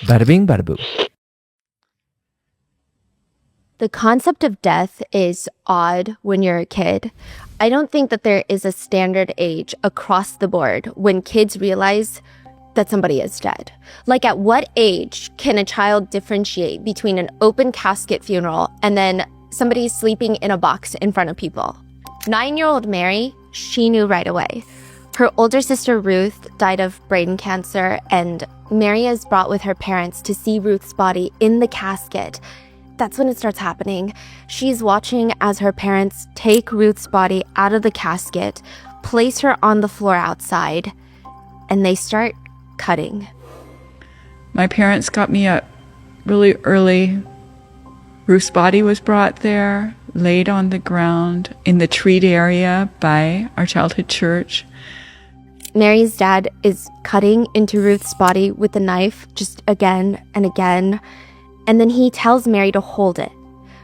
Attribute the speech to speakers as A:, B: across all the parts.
A: Bada bing, bada boo.
B: The concept of death is odd when you're a kid. I don't think that there is a standard age across the board when kids realize that somebody is dead. Like, at what age can a child differentiate between an open casket funeral and then somebody sleeping in a box in front of people? 9-year-old Mary, she knew right away. Her older sister Ruth died of brain cancer, and Mary is brought with her parents to see Ruth's body in the casket. That's when it starts happening. She's watching as her parents take Ruth's body out of the casket, place her on the floor outside, and they start cutting.
C: My parents got me up really early. Ruth's body was brought there, laid on the ground in the treat area by our childhood church.
B: Mary's dad is cutting into Ruth's body with a knife just again and again. And then he tells Mary to hold it.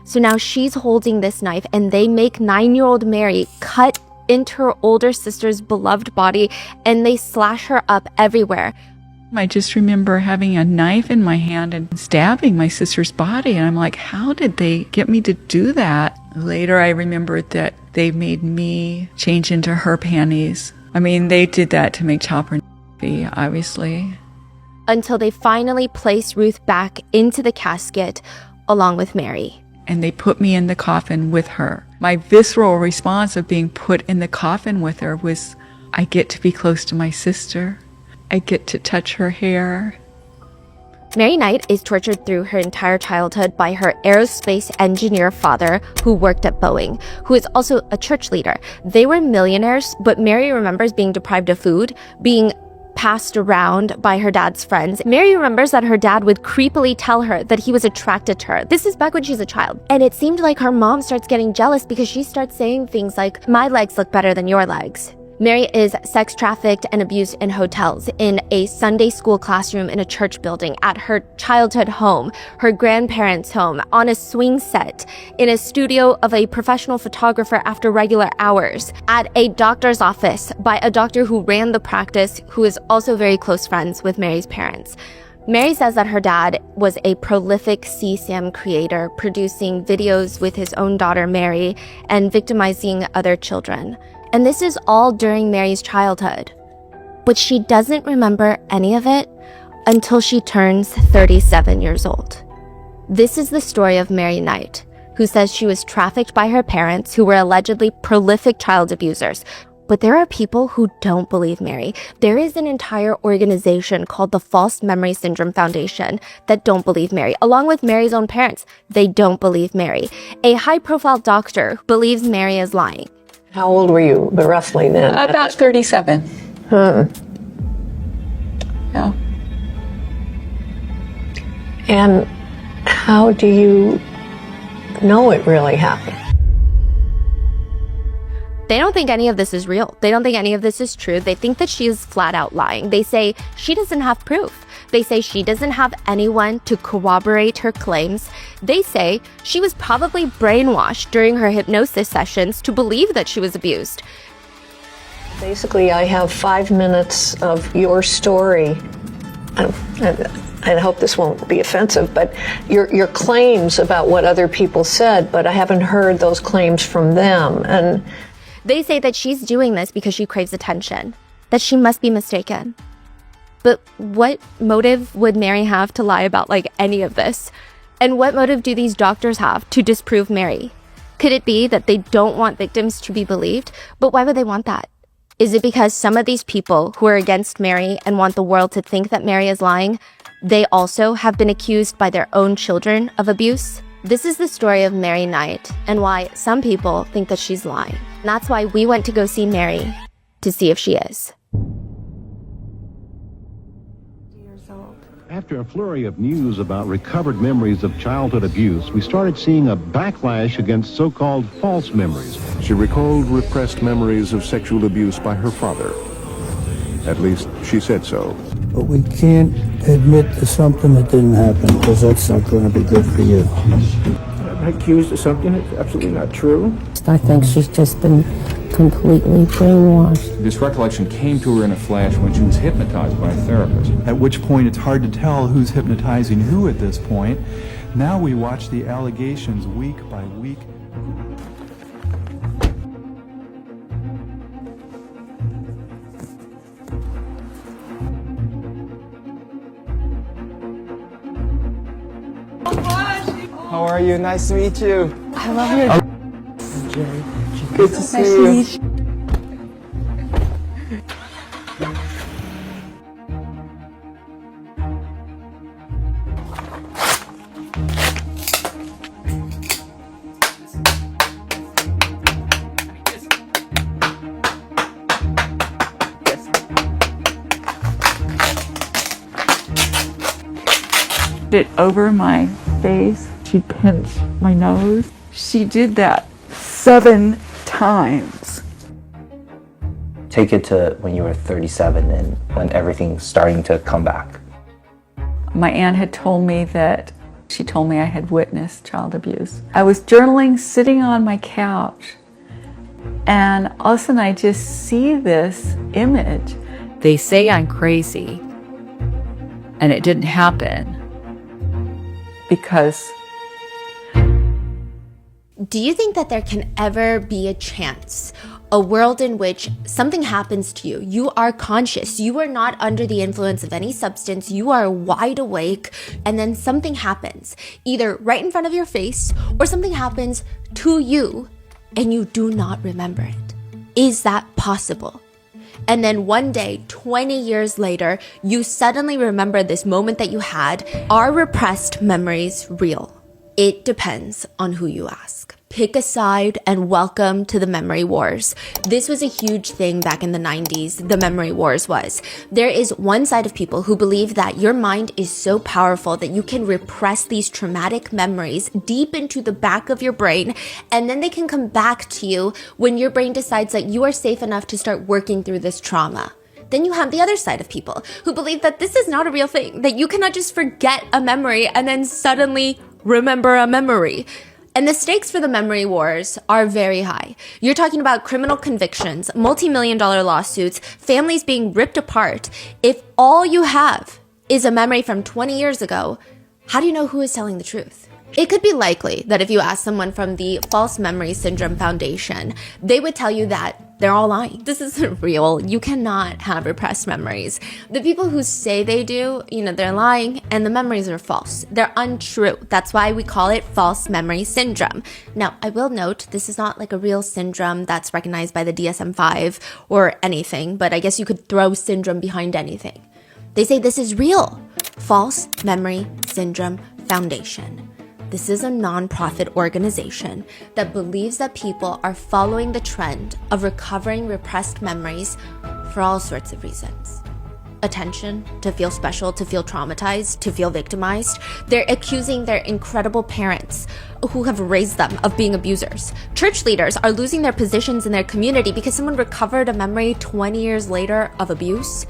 B: So now she's holding this knife, and they make 9-year-old Mary cut into her older sister's beloved body, and they slash her up everywhere.
C: I just remember having a knife in my hand and stabbing my sister's body. And I'm like, how did they get me to do that? Later, I remembered that they made me change into her panties. I mean, they did that to make Chopper obviously.
B: Until they finally place Ruth back into the casket along with Mary.
C: And they put me in the coffin with her. My visceral response of being put in the coffin with her was, I get to be close to my sister. I get to touch her hair.
B: Mary Knight is tortured through her entire childhood by her aerospace engineer father, who worked at Boeing, who is also a church leader. They were millionaires, but Mary remembers being deprived of food, being passed around by her dad's friends. Mary remembers that her dad would creepily tell her that he was attracted to her. This is back when she's a child. And it seemed like her mom starts getting jealous because she starts saying things like, my legs look better than your legs. Mary is sex trafficked and abused in hotels, in a Sunday school classroom in a church building, at her childhood home, her grandparents' home, on a swing set, in a studio of a professional photographer after regular hours, at a doctor's office by a doctor who ran the practice, who is also very close friends with Mary's parents. Mary says that her dad was a prolific CSAM creator, producing videos with his own daughter Mary and victimizing other children. And this is all during Mary's childhood. But she doesn't remember any of it until she turns 37 years old. This is the story of Mary Knight, who says she was trafficked by her parents, who were allegedly prolific child abusers. But there are people who don't believe Mary. There is an entire organization called the False Memory Syndrome Foundation that don't believe Mary, along with Mary's own parents. They don't believe Mary. A high-profile doctor believes Mary is lying.
D: How old were you, but roughly then?
C: About 37. Yeah.
D: And how do you know it really happened?
B: They don't think any of this is real. They don't think any of this is true. They think that she is flat out lying. They say she doesn't have proof. They say she doesn't have anyone to corroborate her claims. They say she was probably brainwashed during her hypnosis sessions to believe that she was abused.
D: Basically, I have 5 minutes of your story. I hope this won't be offensive, but your claims about what other people said, but I haven't heard those claims from them. And
B: they say that she's doing this because she craves attention, that she must be mistaken. But what motive would Mary have to lie about any of this? And what motive do these doctors have to disprove Mary? Could it be that they don't want victims to be believed? But why would they want that? Is it because some of these people who are against Mary and want the world to think that Mary is lying, they also have been accused by their own children of abuse? This is the story of Mary Knight and why some people think that she's lying. And that's why we went to go see Mary to see if she is.
E: After a flurry of news about recovered memories of childhood abuse, we started seeing a backlash against so-called false memories.
F: She recalled repressed memories of sexual abuse by her father. At least, she said so.
G: But we can't admit to something that didn't happen, because that's not going to be good for you.
H: I'm accused of something that's absolutely not true.
I: I think she's just been
H: completely brainwashed.
I: This recollection came to her in a flash when she was hypnotized by a therapist.
J: At which point it's hard to tell who's hypnotizing who at this point. Now we watch the allegations week by week.
K: How are you? Nice to meet you.
H: I love your...
K: Good to see you.
C: It over my face. She pinched my nose. She did that 7 times.
K: Take it to when you were 37 and when everything's starting to come back.
C: My aunt had told me that she told me I had witnessed child abuse. I was journaling sitting on my couch, and all of a sudden I just see this image. They say I'm crazy, and it didn't happen because...
B: Do you think that there can ever be a chance, a world in which something happens to you, you are conscious, you are not under the influence of any substance, you are wide awake, and then something happens, either right in front of your face, or something happens to you, and you do not remember it? Is that possible? And then one day, 20 years later, you suddenly remember this moment that you had. Are repressed memories real? It depends on who you ask. Pick a side and welcome to the memory wars. This was a huge thing back in the 90s, the memory wars was. There is one side of people who believe that your mind is so powerful that you can repress these traumatic memories deep into the back of your brain, and then they can come back to you when your brain decides that you are safe enough to start working through this trauma. Then you have the other side of people who believe that this is not a real thing, that you cannot just forget a memory and then suddenly remember a memory. And the stakes for the memory wars are very high. You're talking about criminal convictions, multi-million-dollar lawsuits, families being ripped apart. If all you have is a memory from 20 years ago, how do you know who is telling the truth? It could be likely that if you ask someone from the False Memory Syndrome Foundation, they would tell you that they're all lying. This isn't real. You cannot have repressed memories. The people who say they do, they're lying, and the memories are false. They're untrue. That's why we call it false memory syndrome. Now, I will note, this is not like a real syndrome that's recognized by the DSM-5 or anything, but I guess you could throw syndrome behind anything. They say this is real. False Memory Syndrome Foundation. This is a nonprofit organization that believes that people are following the trend of recovering repressed memories for all sorts of reasons. Attention, to feel special, to feel traumatized, to feel victimized. They're accusing their incredible parents who have raised them of being abusers. Church leaders are losing their positions in their community because someone recovered a memory 20 years later of abuse.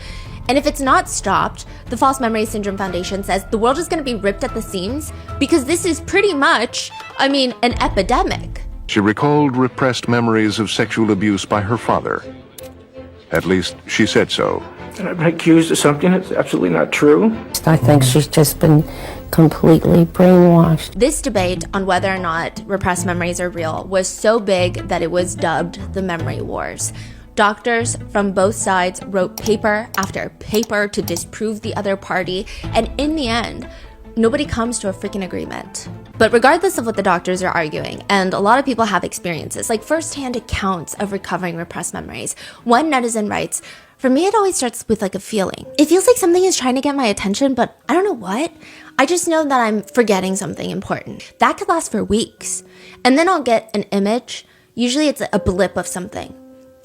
B: And if it's not stopped, the False Memory Syndrome Foundation says the world is going to be ripped at the seams because this is pretty much, an epidemic.
F: She recalled repressed memories of sexual abuse by her father. At least, she said so.
L: And I've been accused of something that's absolutely not true.
H: I think she's just been completely brainwashed.
B: This debate on whether or not repressed memories are real was so big that it was dubbed the Memory Wars. Doctors from both sides wrote paper after paper to disprove the other party, and in the end, nobody comes to a freaking agreement. But regardless of what the doctors are arguing, and a lot of people have experiences, like firsthand accounts of recovering repressed memories, one netizen writes, "For me, it always starts with a feeling. It feels like something is trying to get my attention, but I don't know what. I just know that I'm forgetting something important. That could last for weeks. And then I'll get an image. Usually it's a blip of something.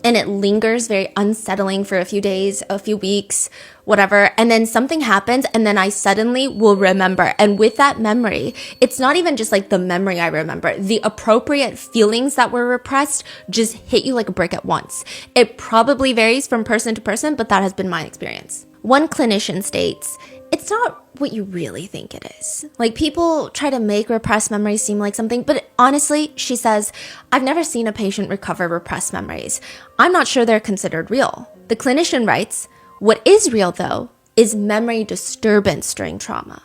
B: And it lingers very unsettling for a few days, a few weeks, whatever. And then something happens and then I suddenly will remember. And with that memory, it's not even just the memory I remember. The appropriate feelings that were repressed just hit you like a brick at once. It probably varies from person to person, but that has been my experience." One clinician states, "It's it's not what you really think it is. Like, people try to make repressed memories seem like something, but honestly, she says, I've never seen a patient recover repressed memories. I'm not sure they're considered real. The clinician writes, what is real, though, is memory disturbance during trauma.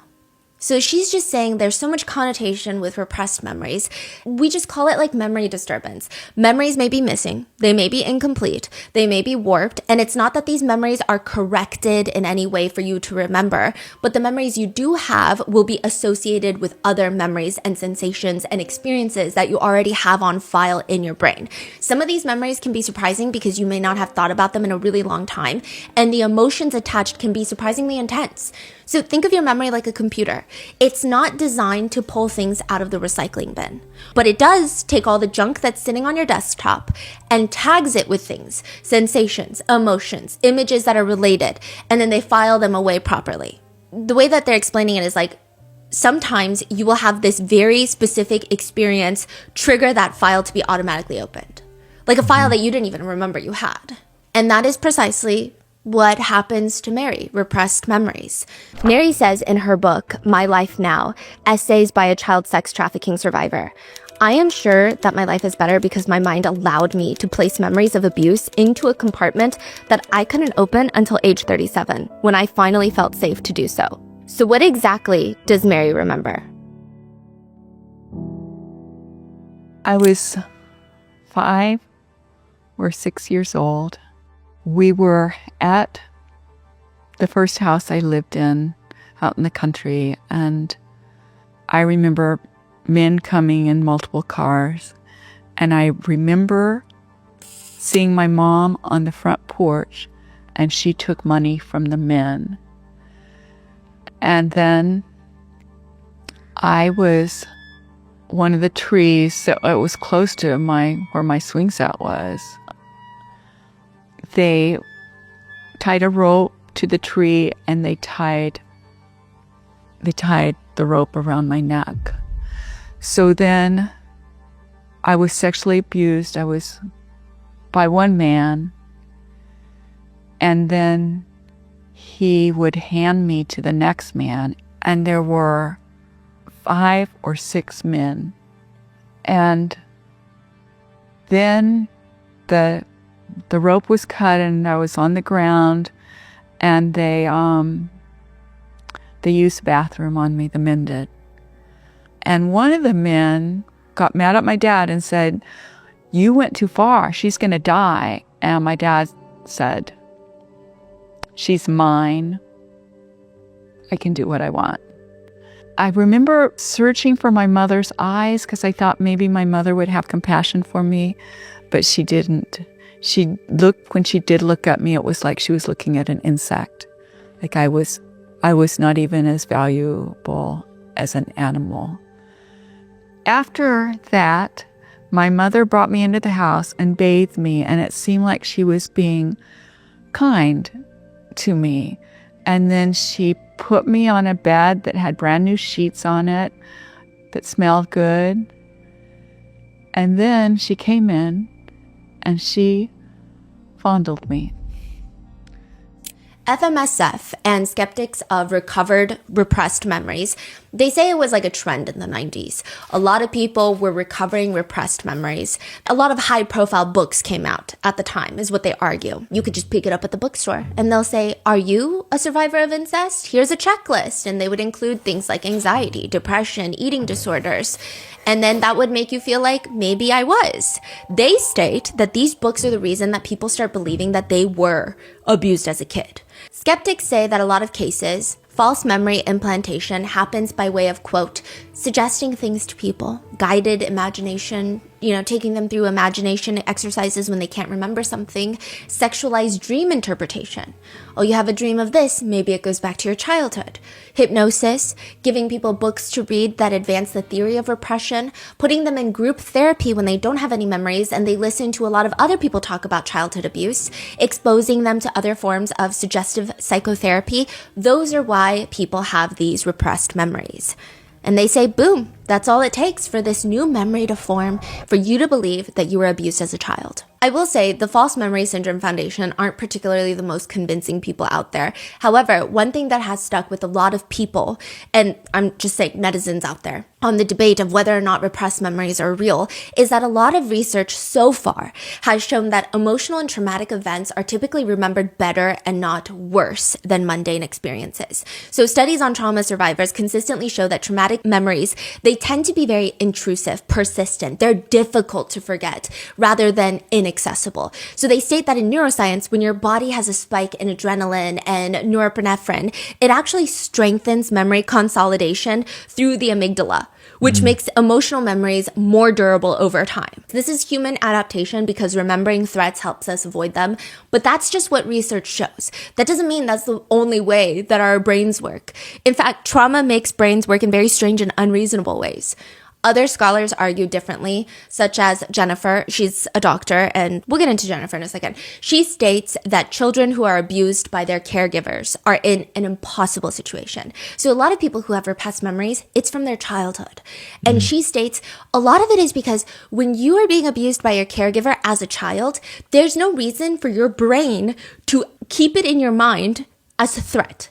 B: So she's just saying there's so much connotation with repressed memories. We just call it like memory disturbance. Memories may be missing. They may be incomplete. They may be warped. And it's not that these memories are corrected in any way for you to remember, but the memories you do have will be associated with other memories and sensations and experiences that you already have on file in your brain. Some of these memories can be surprising because you may not have thought about them in a really long time, and the emotions attached can be surprisingly intense. So think of your memory like a computer. It's not designed to pull things out of the recycling bin, but it does take all the junk that's sitting on your desktop and tags it with things, sensations, emotions, images that are related, and then they file them away properly. The way that they're explaining it is like, sometimes you will have this very specific experience trigger that file to be automatically opened, like a file that you didn't even remember you had. And that is precisely what happens to Mary, repressed memories. Mary says in her book, My Life Now, Essays by a Child Sex Trafficking Survivor, I am sure that my life is better because my mind allowed me to place memories of abuse into a compartment that I couldn't open until age 37, when I finally felt safe to do so. So what exactly does Mary remember?
C: I was 5 or 6 years old. We were at the first house I lived in out in the country, and I remember men coming in multiple cars, and I remember seeing my mom on the front porch, and she took money from the men. And then I was one of the trees that it was close to where my swing set was. They tied a rope to the tree, and they tied the rope around my neck. So then I was sexually abused. I was by one man, and then he would hand me to the next man, and there were 5 or 6 men. And then the rope was cut, and I was on the ground, and they used the bathroom on me, the men did. And one of the men got mad at my dad and said, you went too far, she's gonna die. And my dad said, she's mine, I can do what I want. I remember searching for my mother's eyes because I thought maybe my mother would have compassion for me, but she didn't. When she did look at me, it was like she was looking at an insect. Like I was not even as valuable as an animal. After that, my mother brought me into the house and bathed me, and it seemed like she was being kind to me. And then she put me on a bed that had brand new sheets on it that smelled good. And then she came in and she fondled me.
B: FMSF and skeptics of recovered repressed memories, they say it was like a trend in the 90s. A lot of people were recovering repressed memories. A lot of high-profile books came out at the time, is what they argue. You could just pick it up at the bookstore, and they'll say, are you a survivor of incest? Here's a checklist. And they would include things like anxiety, depression, eating disorders. And then that would make you feel like maybe I was. They state that these books are the reason that people start believing that they were abused as a kid. Skeptics say that a lot of cases, false memory implantation happens by way of, quote, suggesting things to people, guided imagination, taking them through imagination exercises when they can't remember something, sexualized dream interpretation. Oh, you have a dream of this, maybe it goes back to your childhood. Hypnosis, giving people books to read that advance the theory of repression, putting them in group therapy when they don't have any memories and they listen to a lot of other people talk about childhood abuse, exposing them to other forms of suggestive psychotherapy. Those are why people have these repressed memories. And they say, boom, That's all it takes for this new memory to form for you to believe that you were abused as a child. I will say the False Memory Syndrome Foundation aren't particularly the most convincing people out there. However, one thing that has stuck with a lot of people, and I'm just saying netizens out there, on the debate of whether or not repressed memories are real, is that a lot of research so far has shown that emotional and traumatic events are typically remembered better and not worse than mundane experiences. So studies on trauma survivors consistently show that traumatic memories, they tend to be very intrusive, persistent. They're difficult to forget rather than inaccessible. So they state that in neuroscience, when your body has a spike in adrenaline and norepinephrine, it actually strengthens memory consolidation through the amygdala, which makes emotional memories more durable over time. This is human adaptation because remembering threats helps us avoid them, but that's just what research shows. That doesn't mean that's the only way that our brains work. In fact, trauma makes brains work in very strange and unreasonable ways. Other scholars argue differently, such as Jennifer. She's a doctor, and we'll get into Jennifer in a second. She states that children who are abused by their caregivers are in an impossible situation. So a lot of people who have repressed memories, it's from their childhood. And she states a lot of it is because when you are being abused by your caregiver as a child, there's no reason for your brain to keep it in your mind as a threat,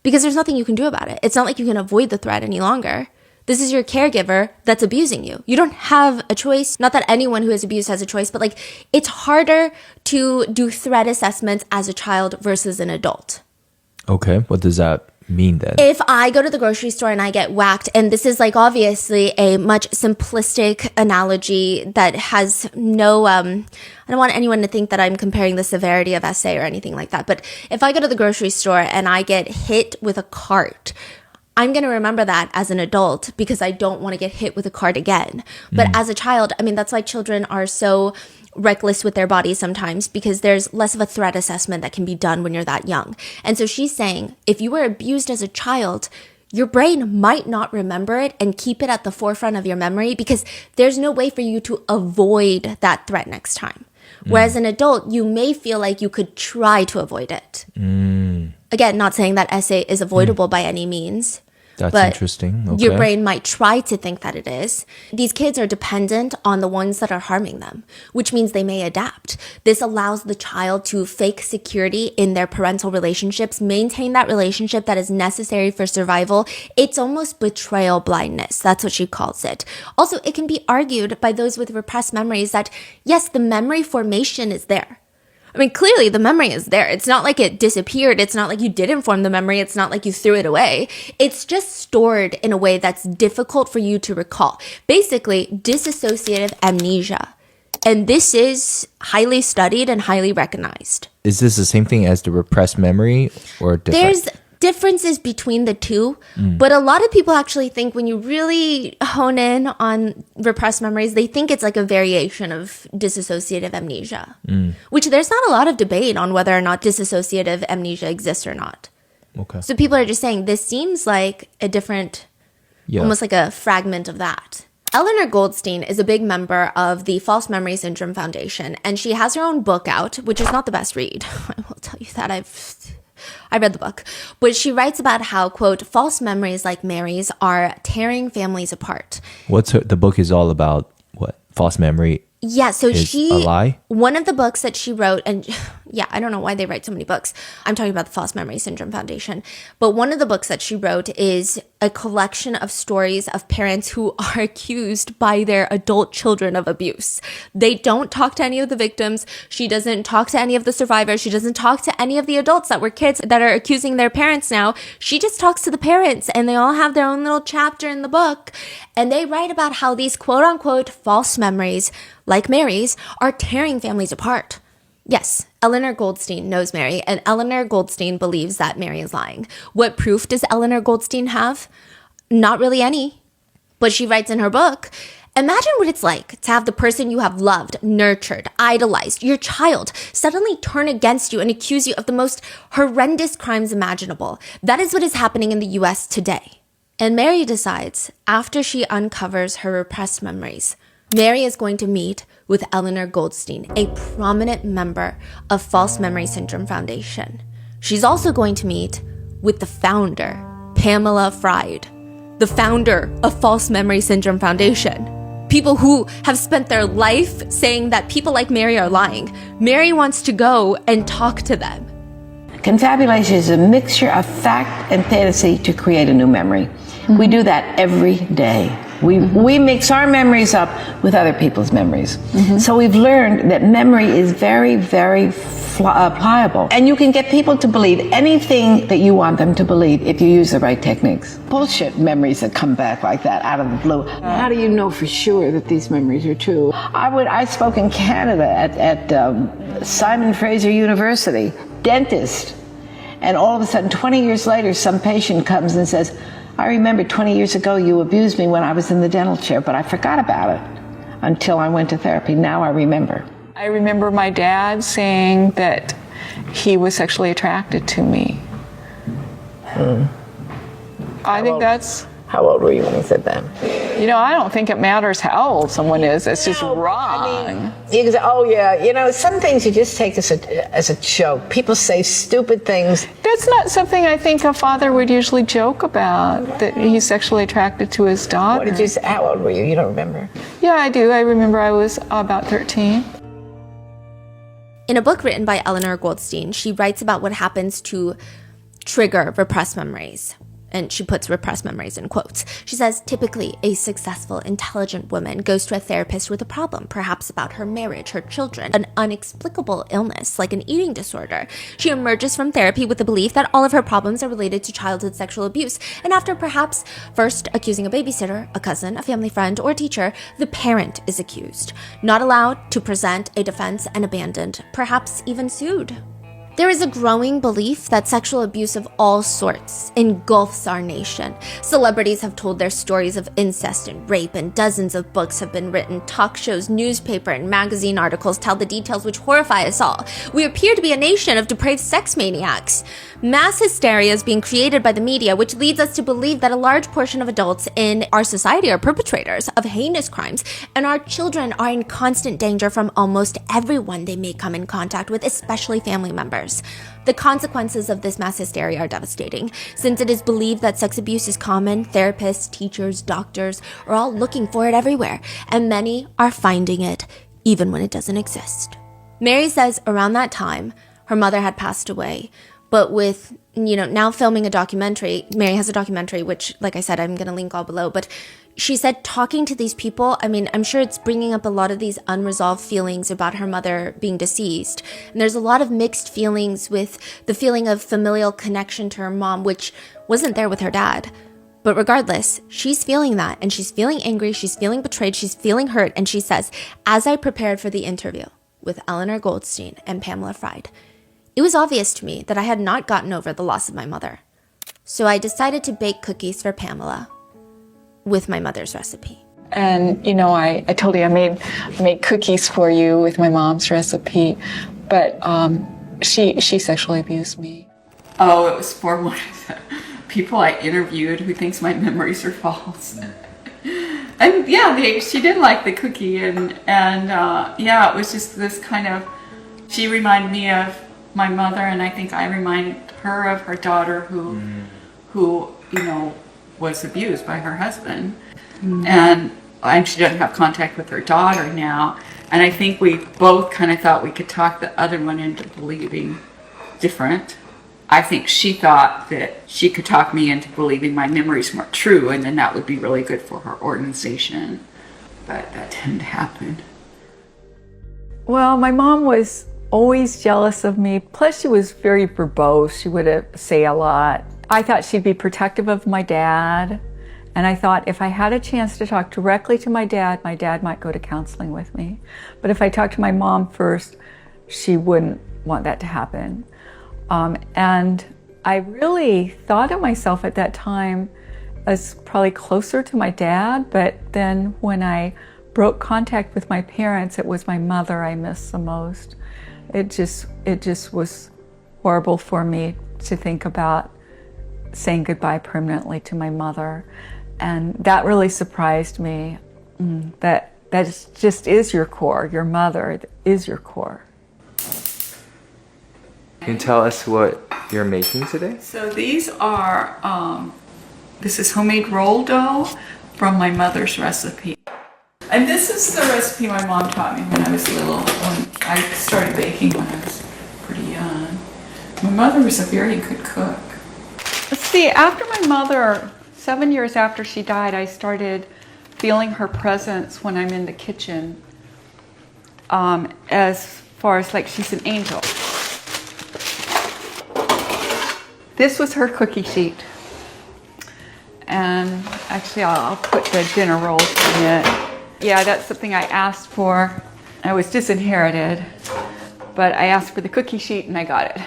B: because there's nothing you can do about it. It's not like you can avoid the threat any longer. This is your caregiver that's abusing you. You don't have a choice. Not that anyone who is abused has a choice, but like it's harder to do threat assessments as a child versus an adult.
A: Okay, what does that mean then?
B: If I go to the grocery store and I get whacked, and this is like obviously a much simplistic analogy that has no, I don't want anyone to think that I'm comparing the severity of SA or anything like that. But if I go to the grocery store and I get hit with a cart, I'm going to remember that as an adult because I don't want to get hit with a cart again. But as a child, I mean, that's why children are so reckless with their bodies sometimes, because there's less of a threat assessment that can be done when you're that young. And so she's saying, if you were abused as a child, your brain might not remember it and keep it at the forefront of your memory because there's no way for you to avoid that threat next time. Whereas an adult, you may feel like you could try to avoid it. Again, not saying that SA is avoidable by any means.
A: That's
B: but
A: interesting. Okay.
B: Your brain might try to think that it is. These kids are dependent on the ones that are harming them, which means they may adapt. This allows the child to fake security in their parental relationships, maintain that relationship that is necessary for survival. It's almost betrayal blindness. That's what she calls it. Also, it can be argued by those with repressed memories that, yes, the memory formation is there. I mean, clearly the memory is there. It's not like it disappeared. It's not like you didn't form the memory. It's not like you threw it away. It's just stored in a way that's difficult for you to recall. Basically, dissociative amnesia. And this is highly studied and highly recognized.
A: Is this the same thing as the repressed memory or different?
B: There's differences between the two, but a lot of people actually think when you really hone in on repressed memories, they think it's like a variation of dissociative amnesia, which there's not a lot of debate on whether or not dissociative amnesia exists or not.
A: Okay.
B: So people are just saying this seems like a different, almost like a fragment of that. Eleanor Goldstein is a big member of the False Memory Syndrome Foundation, and she has her own book out, which is not the best read. I will tell you that. I read the book, but she writes about how, quote, false memories like Mary's are tearing families apart.
A: The book is all about what? False memory?
B: Yeah, so
A: a lie?
B: One of the books that she wrote, and yeah, I don't know why they write so many books. I'm talking about the False Memory Syndrome Foundation. But one of the books that she wrote is a collection of stories of parents who are accused by their adult children of abuse. They don't talk to any of the victims. She doesn't talk to any of the survivors. She doesn't talk to any of the adults that were kids that are accusing their parents now. She just talks to the parents, and they all have their own little chapter in the book. And they write about how these quote unquote false memories, like Mary's, are tearing families apart. Yes, Eleanor Goldstein knows Mary, and Eleanor Goldstein believes that Mary is lying. What proof does Eleanor Goldstein have? Not really any. But she writes in her book, imagine what it's like to have the person you have loved, nurtured, idolized, your child, suddenly turn against you and accuse you of the most horrendous crimes imaginable. That is what is happening in the US today. And Mary decides, after she uncovers her repressed memories, Mary is going to meet with Eleanor Goldstein, a prominent member of False Memory Syndrome Foundation. She's also going to meet with the founder, Pamela Fried. the founder of False Memory Syndrome Foundation. People who have spent their life saying that people like Mary are lying. Mary wants to go and talk to them.
M: Confabulation is a mixture of fact and fantasy to create a new memory. We do that every day. We mix our memories up with other people's memories. So we've learned that memory is very, very pliable. And you can get people to believe anything that you want them to believe if you use the right techniques. Bullshit memories that come back like that out of the blue. How do you know for sure that these memories are true? I spoke in Canada at Simon Fraser University, dentist. And all of a sudden, 20 years later, some patient comes and says, I remember 20 years ago you abused me when I was in the dental chair, but I forgot about it until I went to therapy. Now I remember.
C: I remember my dad saying that he was sexually attracted to me. I think that's...
D: How old were you when he said that?
C: You know, I don't think it matters how old someone is. It's just wrong.
D: I mean, you can, oh yeah, you know, some things you just take as a joke. People say stupid things.
C: That's not something I think a father would usually joke about, that he's sexually attracted to his daughter.
D: What did you say? How old were you? You don't remember?
C: Yeah, I do. I remember I was about 13.
B: In a book written by Eleanor Goldstein, she writes about what happens to trigger repressed memories. And she puts repressed memories in quotes. She says, typically, a successful, intelligent woman goes to a therapist with a problem, perhaps about her marriage, her children, an inexplicable illness like an eating disorder. She emerges from therapy with the belief that all of her problems are related to childhood sexual abuse. And after perhaps first accusing a babysitter, a cousin, a family friend, or a teacher, the parent is accused, not allowed to present a defense and abandoned, perhaps even sued. There is a growing belief that sexual abuse of all sorts engulfs our nation. Celebrities have told their stories of incest and rape, and dozens of books have been written. Talk shows, newspaper, and magazine articles tell the details which horrify us all. We appear to be a nation of depraved sex maniacs. Mass hysteria is being created by the media, which leads us to believe that a large portion of adults in our society are perpetrators of heinous crimes, and our children are in constant danger from almost everyone they may come in contact with, especially family members. The consequences of this mass hysteria are devastating. Since it is believed that sex abuse is common, therapists, teachers, doctors are all looking for it everywhere, and many are finding it even when it doesn't exist. Mary says around that time, her mother had passed away, but with, now filming a documentary, Mary has a documentary, which, like I said, I'm going to link all below, but she said talking to these people, I'm sure it's bringing up a lot of these unresolved feelings about her mother being deceased. And there's a lot of mixed feelings with the feeling of familial connection to her mom, which wasn't there with her dad. But regardless, she's feeling that, and she's feeling angry, she's feeling betrayed, she's feeling hurt, and she says, as I prepared for the interview with Eleanor Goldstein and Pamela Fried, it was obvious to me that I had not gotten over the loss of my mother. So I decided to bake cookies for Pamela with my mother's recipe.
C: And, I told you I made cookies for you with my mom's recipe, but she sexually abused me. Oh, it was for one of the people I interviewed who thinks my memories are false. And yeah, she did like the cookie, and it was just this kind of, she reminded me of my mother, and I think I remind her of her daughter who was abused by her husband. And she doesn't have contact with her daughter now. And I think we both kind of thought we could talk the other one into believing different. I think she thought that she could talk me into believing my memories weren't true, and then that would be really good for her organization. But that didn't happen. Well, my mom was always jealous of me. Plus, she was very verbose. She would say a lot. I thought she'd be protective of my dad. And I thought if I had a chance to talk directly to my dad might go to counseling with me. But if I talked to my mom first, she wouldn't want that to happen. And I really thought of myself at that time as probably closer to my dad. But then when I broke contact with my parents, it was my mother I missed the most. It just was horrible for me to think about saying goodbye permanently to my mother. And that really surprised me, that just is your core. Your mother is your core.
A: Can you tell us what you're making today?
C: So these are This is homemade roll dough from my mother's recipe. And this is the recipe my mom taught me when I was little. When I started baking when I was pretty young. My mother was a very good cook. Let's see, after my mother, 7 years after she died, I started feeling her presence when I'm in the kitchen. As far as like she's an angel. This was her cookie sheet. And actually I'll put the dinner rolls in it. Yeah, that's something I asked for. I was disinherited, but I asked for the cookie sheet and I got it.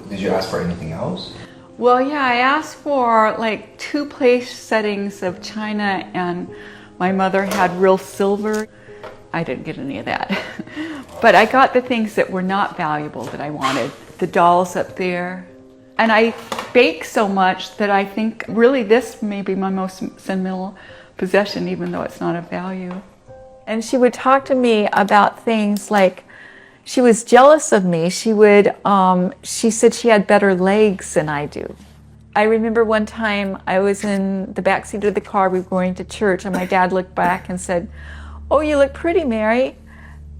K: Did you ask for anything else?
C: Well, yeah, I asked for like 2 place settings of china, and my mother had real silver. I didn't get any of that. But I got the things that were not valuable that I wanted. The dolls up there. And I bake so much that I think really this may be my most sentimental possession, even though it's not of value. And she would talk to me about things like she was jealous of me. She said she had better legs than I do. I remember one time I was in the backseat of the car, we were going to church, and my dad looked back and said, "Oh, you look pretty, Mary."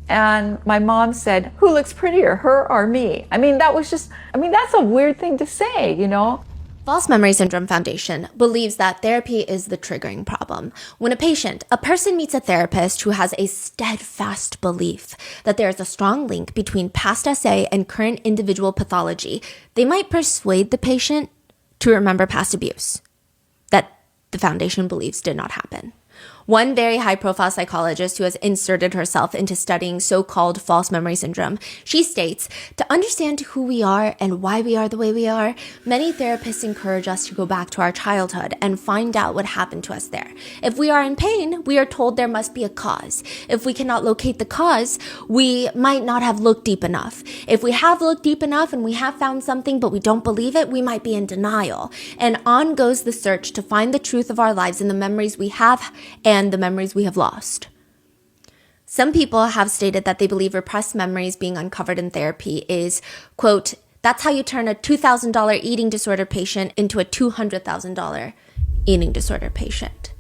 C: And my mom said, "Who looks prettier, her or me?" That's a weird thing to say, you know?
B: False Memory Syndrome Foundation believes that therapy is the triggering problem. When a person meets a therapist who has a steadfast belief that there is a strong link between past SA and current individual pathology, they might persuade the patient to remember past abuse that the foundation believes did not happen. One very high-profile psychologist who has inserted herself into studying so-called false memory syndrome, she states, "To understand who we are and why we are the way we are, many therapists encourage us to go back to our childhood and find out what happened to us there. If we are in pain, we are told there must be a cause. If we cannot locate the cause, we might not have looked deep enough. If we have looked deep enough and we have found something but we don't believe it, we might be in denial. And on goes the search to find the truth of our lives in the memories we have and the memories we have lost." Some people have stated that they believe repressed memories being uncovered in therapy is, quote, "That's how you turn a $2,000 eating disorder patient into a $200,000 eating disorder patient."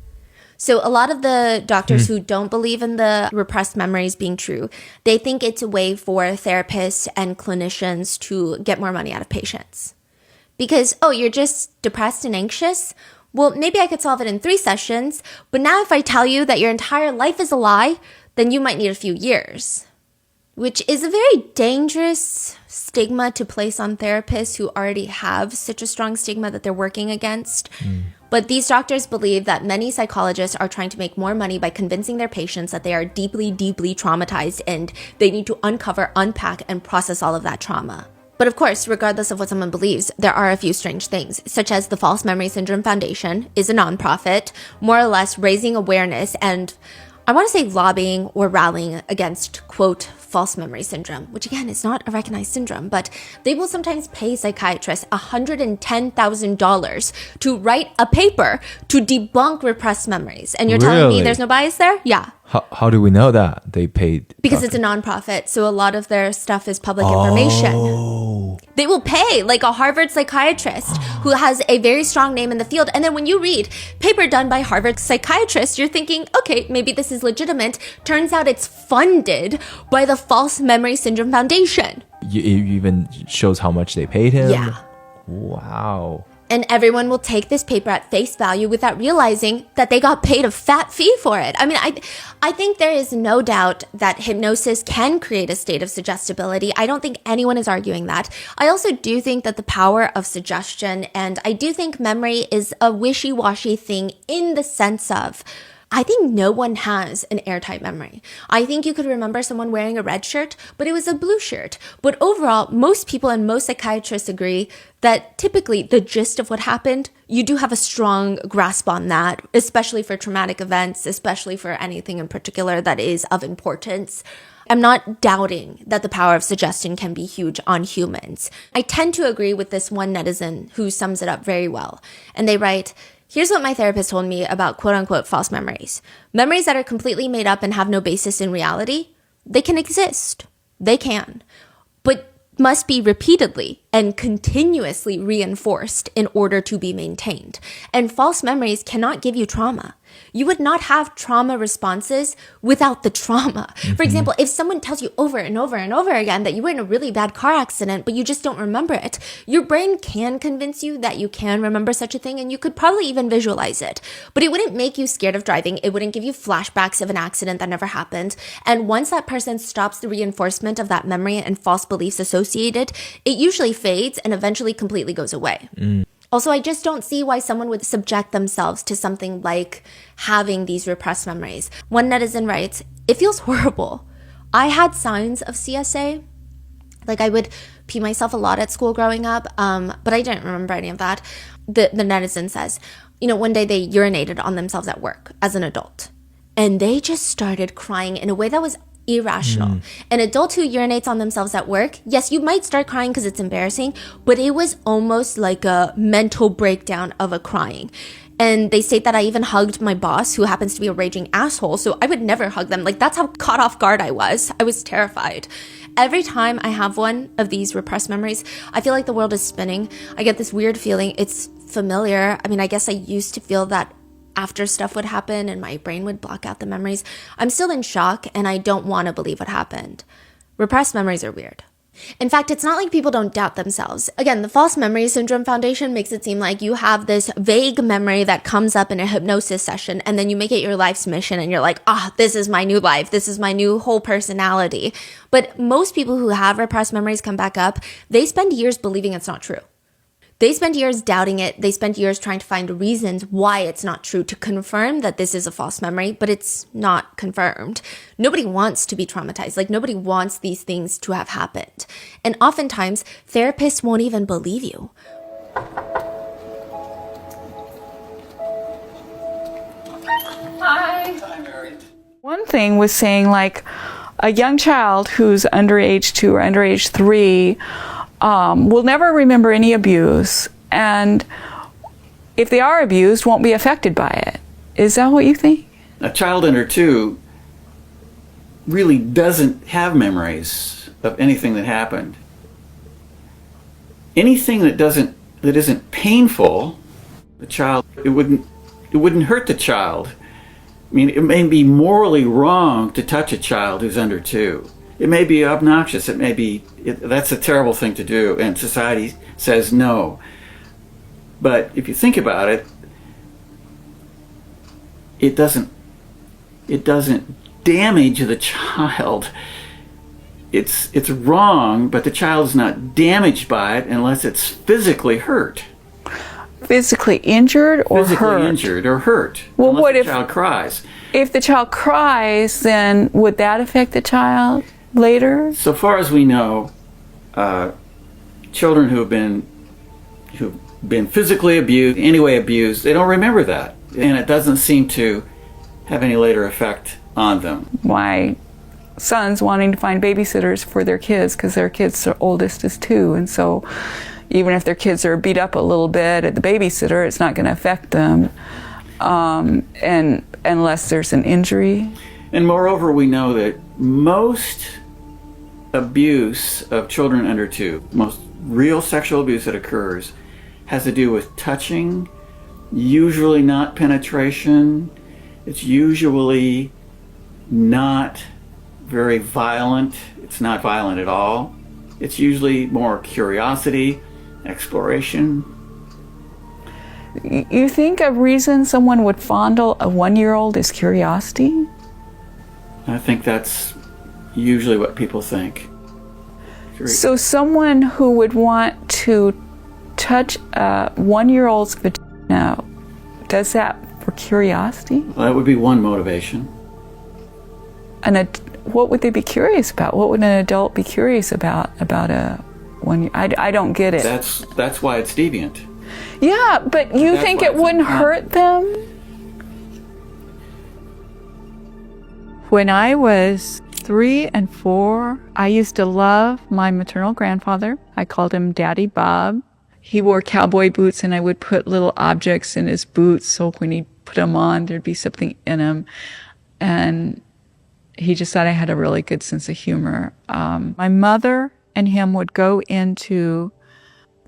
B: So a lot of the doctors who don't believe in the repressed memories being true, they think it's a way for therapists and clinicians to get more money out of patients. Because, oh, you're just depressed and anxious? Well, maybe I could solve it in 3 sessions, but now if I tell you that your entire life is a lie, then you might need a few years. Which is a very dangerous stigma to place on therapists who already have such a strong stigma that they're working against. But these doctors believe that many psychologists are trying to make more money by convincing their patients that they are deeply, deeply traumatized and they need to uncover, unpack, and process all of that trauma. But of course, regardless of what someone believes, there are a few strange things, such as the False Memory Syndrome Foundation is a nonprofit, more or less raising awareness and, I want to say, lobbying or rallying against, quote, false memory syndrome, which again is not a recognized syndrome, but they will sometimes pay psychiatrists $110,000 to write a paper to debunk repressed memories. And you're telling me there's no bias there? Yeah.
A: How do we know that they paid?
B: Because it's a nonprofit, so a lot of their stuff is public information. They will pay like a Harvard psychiatrist who has a very strong name in the field. And then when you read paper done by Harvard psychiatrist, you're thinking, okay, maybe this is legitimate. Turns out it's funded by the False Memory Syndrome Foundation.
A: It even shows how much they paid him?
B: Yeah.
A: Wow.
B: And everyone will take this paper at face value without realizing that they got paid a fat fee for it. I mean, I think there is no doubt that hypnosis can create a state of suggestibility. I don't think anyone is arguing that. I also do think that the power of suggestion, and I do think memory is a wishy-washy thing in the sense of, I think no one has an airtight memory. I think you could remember someone wearing a red shirt, but it was a blue shirt. But overall, most people and most psychiatrists agree that typically the gist of what happened, you do have a strong grasp on that, especially for traumatic events, especially for anything in particular that is of importance. I'm not doubting that the power of suggestion can be huge on humans. I tend to agree with this one netizen who sums it up very well. And they write, "Here's what my therapist told me about quote-unquote false memories. Memories that are completely made up and have no basis in reality, they can exist. They can. But must be repeatedly and continuously reinforced in order to be maintained. And false memories cannot give you trauma. You would not have trauma responses without the trauma. For example, if someone tells you over and over and over again that you were in a really bad car accident, but you just don't remember it, your brain can convince you that you can remember such a thing, and you could probably even visualize it. But it wouldn't make you scared of driving. It wouldn't give you flashbacks of an accident that never happened. And once that person stops the reinforcement of that memory and false beliefs associated, it usually fades and eventually completely goes away. Also, I just don't see why someone would subject themselves to something like having these repressed memories. One netizen writes, "It feels horrible. I had signs of CSA. Like I would pee myself a lot at school growing up, but I didn't remember any of that." The netizen says, one day they urinated on themselves at work as an adult. And they just started crying in a way that was irrational. An adult who urinates on themselves at work, yes, you might start crying because it's embarrassing, but it was almost like a mental breakdown of a crying. And they state that I even hugged my boss, who happens to be a raging asshole, so I would never hug them. Like, that's how caught off guard I was. I was terrified. Every time I have one of these repressed memories, I feel like the world is spinning. I get this weird feeling. It's familiar. I mean, I guess I used to feel that after stuff would happen and my brain would block out the memories. I'm still in shock and I don't want to believe what happened. Repressed memories are weird. In fact, it's not like people don't doubt themselves. Again, the False Memory Syndrome Foundation makes it seem like you have this vague memory that comes up in a hypnosis session and then you make it your life's mission and you're like, this is my new life. This is my new whole personality. But most people who have repressed memories come back up, they spend years believing it's not true. They spend years doubting it. They spend years trying to find reasons why it's not true to confirm that this is a false memory, but it's not confirmed. Nobody wants to be traumatized. Like, nobody wants these things to have happened. And oftentimes, therapists won't even believe you.
C: Hi. Hi, Mary. One thing was saying, like, a young child who's under age 2 or under age 3 will never remember any abuse, and if they are abused, won't be affected by it. Is that what you think?
N: A child under 2 really doesn't have memories of anything that happened. Anything that isn't painful, the child, it wouldn't hurt the child. I mean, it may be morally wrong to touch a child who's under 2. It may be obnoxious. It may be, that's a terrible thing to do, and society says no. But if you think about it, it doesn't damage the child. It's wrong, but the child's not damaged by it unless it's physically hurt.
C: Physically injured or hurt?
N: Physically injured or hurt.
C: Well, what if
N: the child cries?
C: If the child cries, then would that affect the child later?
N: So far as we know, children who've been physically abused, anyway abused, they don't remember that, and it doesn't seem to have any later effect on them.
C: My son's wanting to find babysitters for their kids because their kids, their oldest is 2, and so even if their kids are beat up a little bit at the babysitter, it's not going to affect them, and unless there's an injury.
N: And moreover, we know that most abuse of children under 2, most real sexual abuse that occurs, has to do with touching, usually not penetration. It's usually not very violent. It's not violent at all. It's usually more curiosity, exploration.
C: You think a reason someone would fondle a 1-year-old is curiosity?
N: I think that's usually what people think.
C: So someone who would want to touch a 1-year-old's vagina, does that for curiosity?
N: Well, that would be one motivation.
C: What would they be curious about? What would an adult be curious about a 1-year? I don't get it.
N: That's why it's deviant.
C: Yeah, but you think it wouldn't hurt them? When I was 3 and 4, I used to love my maternal grandfather. I called him Daddy Bob. He wore cowboy boots, and I would put little objects in his boots, so when he put them on, there'd be something in them. And he just thought I had a really good sense of humor. My mother and him would go into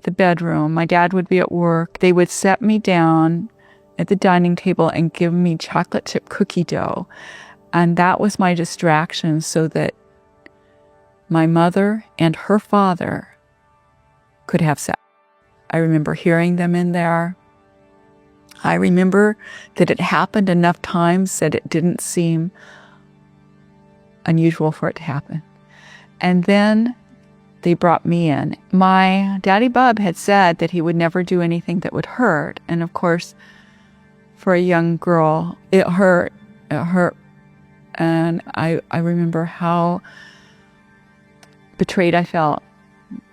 C: the bedroom. My dad would be at work. They would set me down at the dining table and give me chocolate chip cookie dough. And that was my distraction so that my mother and her father could have sex. I remember hearing them in there. I remember that it happened enough times that it didn't seem unusual for it to happen. And then they brought me in. My daddy Bub had said that he would never do anything that would hurt. And of course, for a young girl, it hurt. It hurt. And I remember how betrayed I felt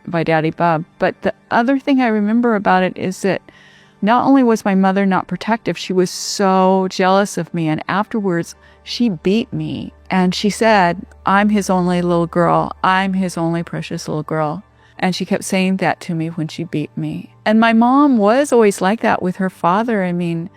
C: by Daddy Bub. But the other thing I remember about it is that not only was my mother not protective, she was so jealous of me. And afterwards, she beat me. And she said, I'm his only little girl. I'm his only precious little girl. And she kept saying that to me when she beat me. And my mom was always like that with her father. I mean,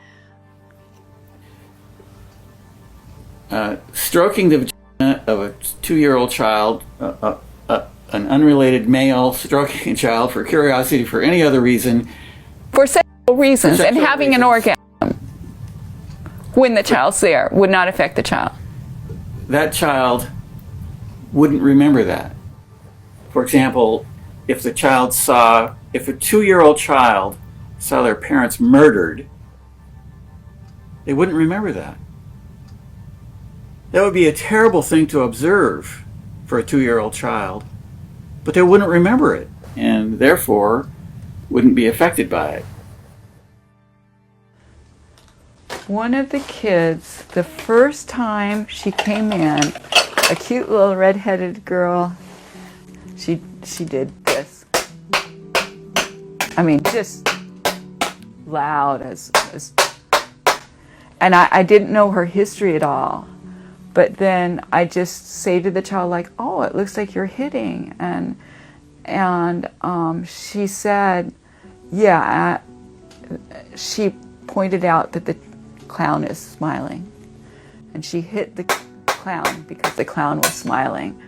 N: stroking the vagina of a 2-year-old child, an unrelated male stroking a child for curiosity, for any other reason.
C: For sexual reasons, and having an orgasm when the child's there would not affect the child.
N: That child wouldn't remember that. For example, if a 2-year-old child saw their parents murdered, they wouldn't remember that. That would be a terrible thing to observe for a 2-year-old child, but they wouldn't remember it, and therefore wouldn't be affected by it.
C: One of the kids, the first time she came in, a cute little red-headed girl, she did this. I mean, just loud as and I didn't know her history at all. But then I just say to the child, like, oh, it looks like you're hitting. And she said, yeah. She pointed out that the clown is smiling. And she hit the clown because the clown was smiling.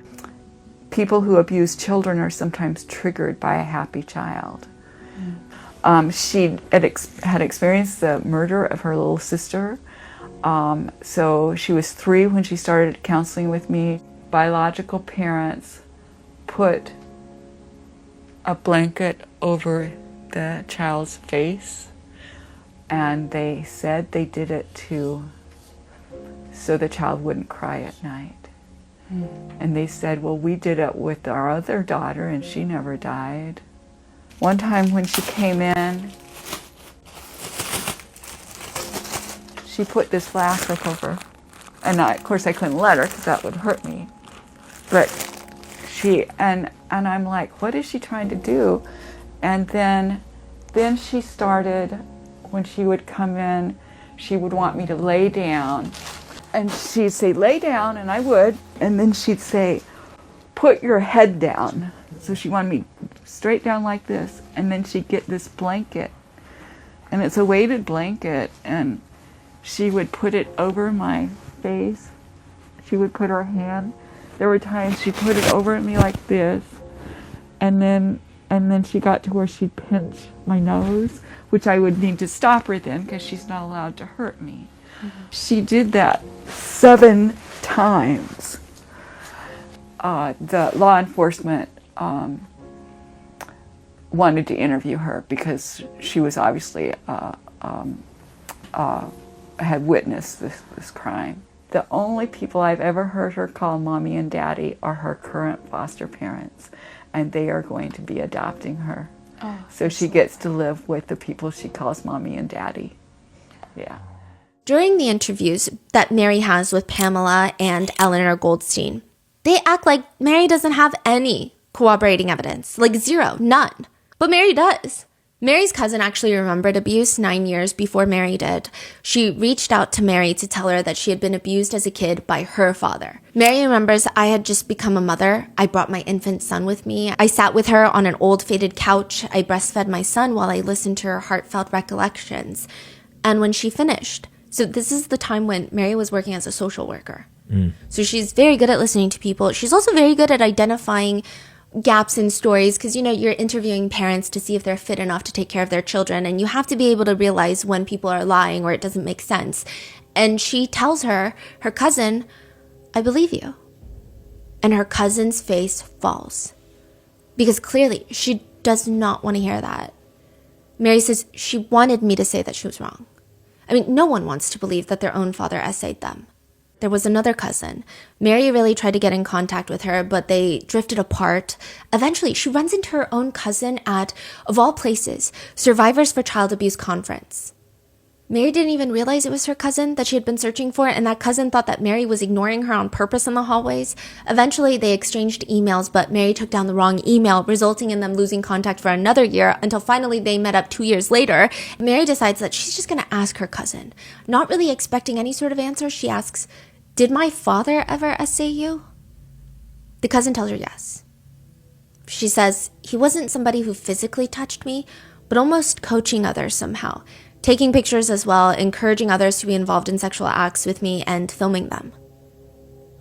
C: People who abuse children are sometimes triggered by a happy child. She had experienced the murder of her little sister. So she was 3 when she started counseling with me. Biological parents put a blanket over the child's face, and they said they did it so the child wouldn't cry at night. And they said, well, we did it with our other daughter and she never died. One time when she came in, she put this flashlight over, and of course I couldn't let her because that would hurt me. But and I'm like, what is she trying to do? And then she started, when she would come in, she would want me to lay down. And she'd say, lay down, and I would. And then she'd say, put your head down. So she wanted me straight down like this. And then she'd get this blanket. And it's a weighted blanket. And she would put it over my face. She would put her hand. There were times she put it over at me like this. And then she got to where she'd pinch my nose, which I would need to stop her then because she's not allowed to hurt me. She did that 7 times. The law enforcement wanted to interview her because she was obviously had witnessed this crime. The only people I've ever heard her call mommy and daddy are her current foster parents, and they are going to be adopting her. So she gets to live with the people she calls mommy and daddy. Yeah.
B: During the interviews that Mary has with Pamela and Eleanor Goldstein, they act like Mary doesn't have any corroborating evidence, like 0, none. But Mary does. Mary's cousin actually remembered abuse 9 years before Mary did. She reached out to Mary to tell her that she had been abused as a kid by her father. Mary remembers, I had just become a mother. I brought my infant son with me. I sat with her on an old faded couch. I breastfed my son while I listened to her heartfelt recollections. And when she finished, so this is the time when Mary was working as a social worker. So she's very good at listening to people. She's also very good at identifying gaps in stories because, you're interviewing parents to see if they're fit enough to take care of their children. And you have to be able to realize when people are lying or it doesn't make sense. And she tells her cousin, I believe you. And her cousin's face falls because clearly she does not want to hear that. Mary says she wanted me to say that she was wrong. I mean, no one wants to believe that their own father essayed them. There was another cousin. Mary really tried to get in contact with her, but they drifted apart. Eventually, she runs into her own cousin at, of all places, Survivors for Child Abuse Conference. Mary didn't even realize it was her cousin that she had been searching for, and that cousin thought that Mary was ignoring her on purpose in the hallways. Eventually, they exchanged emails, but Mary took down the wrong email, resulting in them losing contact for another year, until finally they met up 2 years later. Mary decides that she's just going to ask her cousin. Not really expecting any sort of answer, she asks, did my father ever essay you? The cousin tells her yes. She says, he wasn't somebody who physically touched me, but almost coaching others somehow. Taking pictures as well, encouraging others to be involved in sexual acts with me and filming them.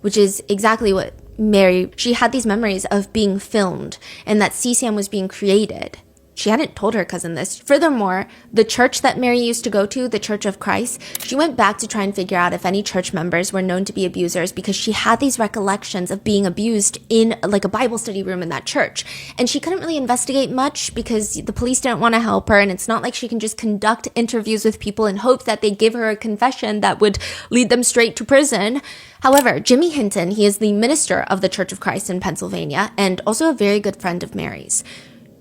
B: Which is exactly what Mary, she had these memories of being filmed and that CSAM was being created. She hadn't told her cousin this. Furthermore, the church that Mary used to go to, the Church of Christ, she went back to try and figure out if any church members were known to be abusers because she had these recollections of being abused in like a Bible study room in that church. And she couldn't really investigate much because the police didn't want to help her. And it's not like she can just conduct interviews with people in hopes that they give her a confession that would lead them straight to prison. However, Jimmy Hinton, he is the minister of the Church of Christ in Pennsylvania and also a very good friend of Mary's.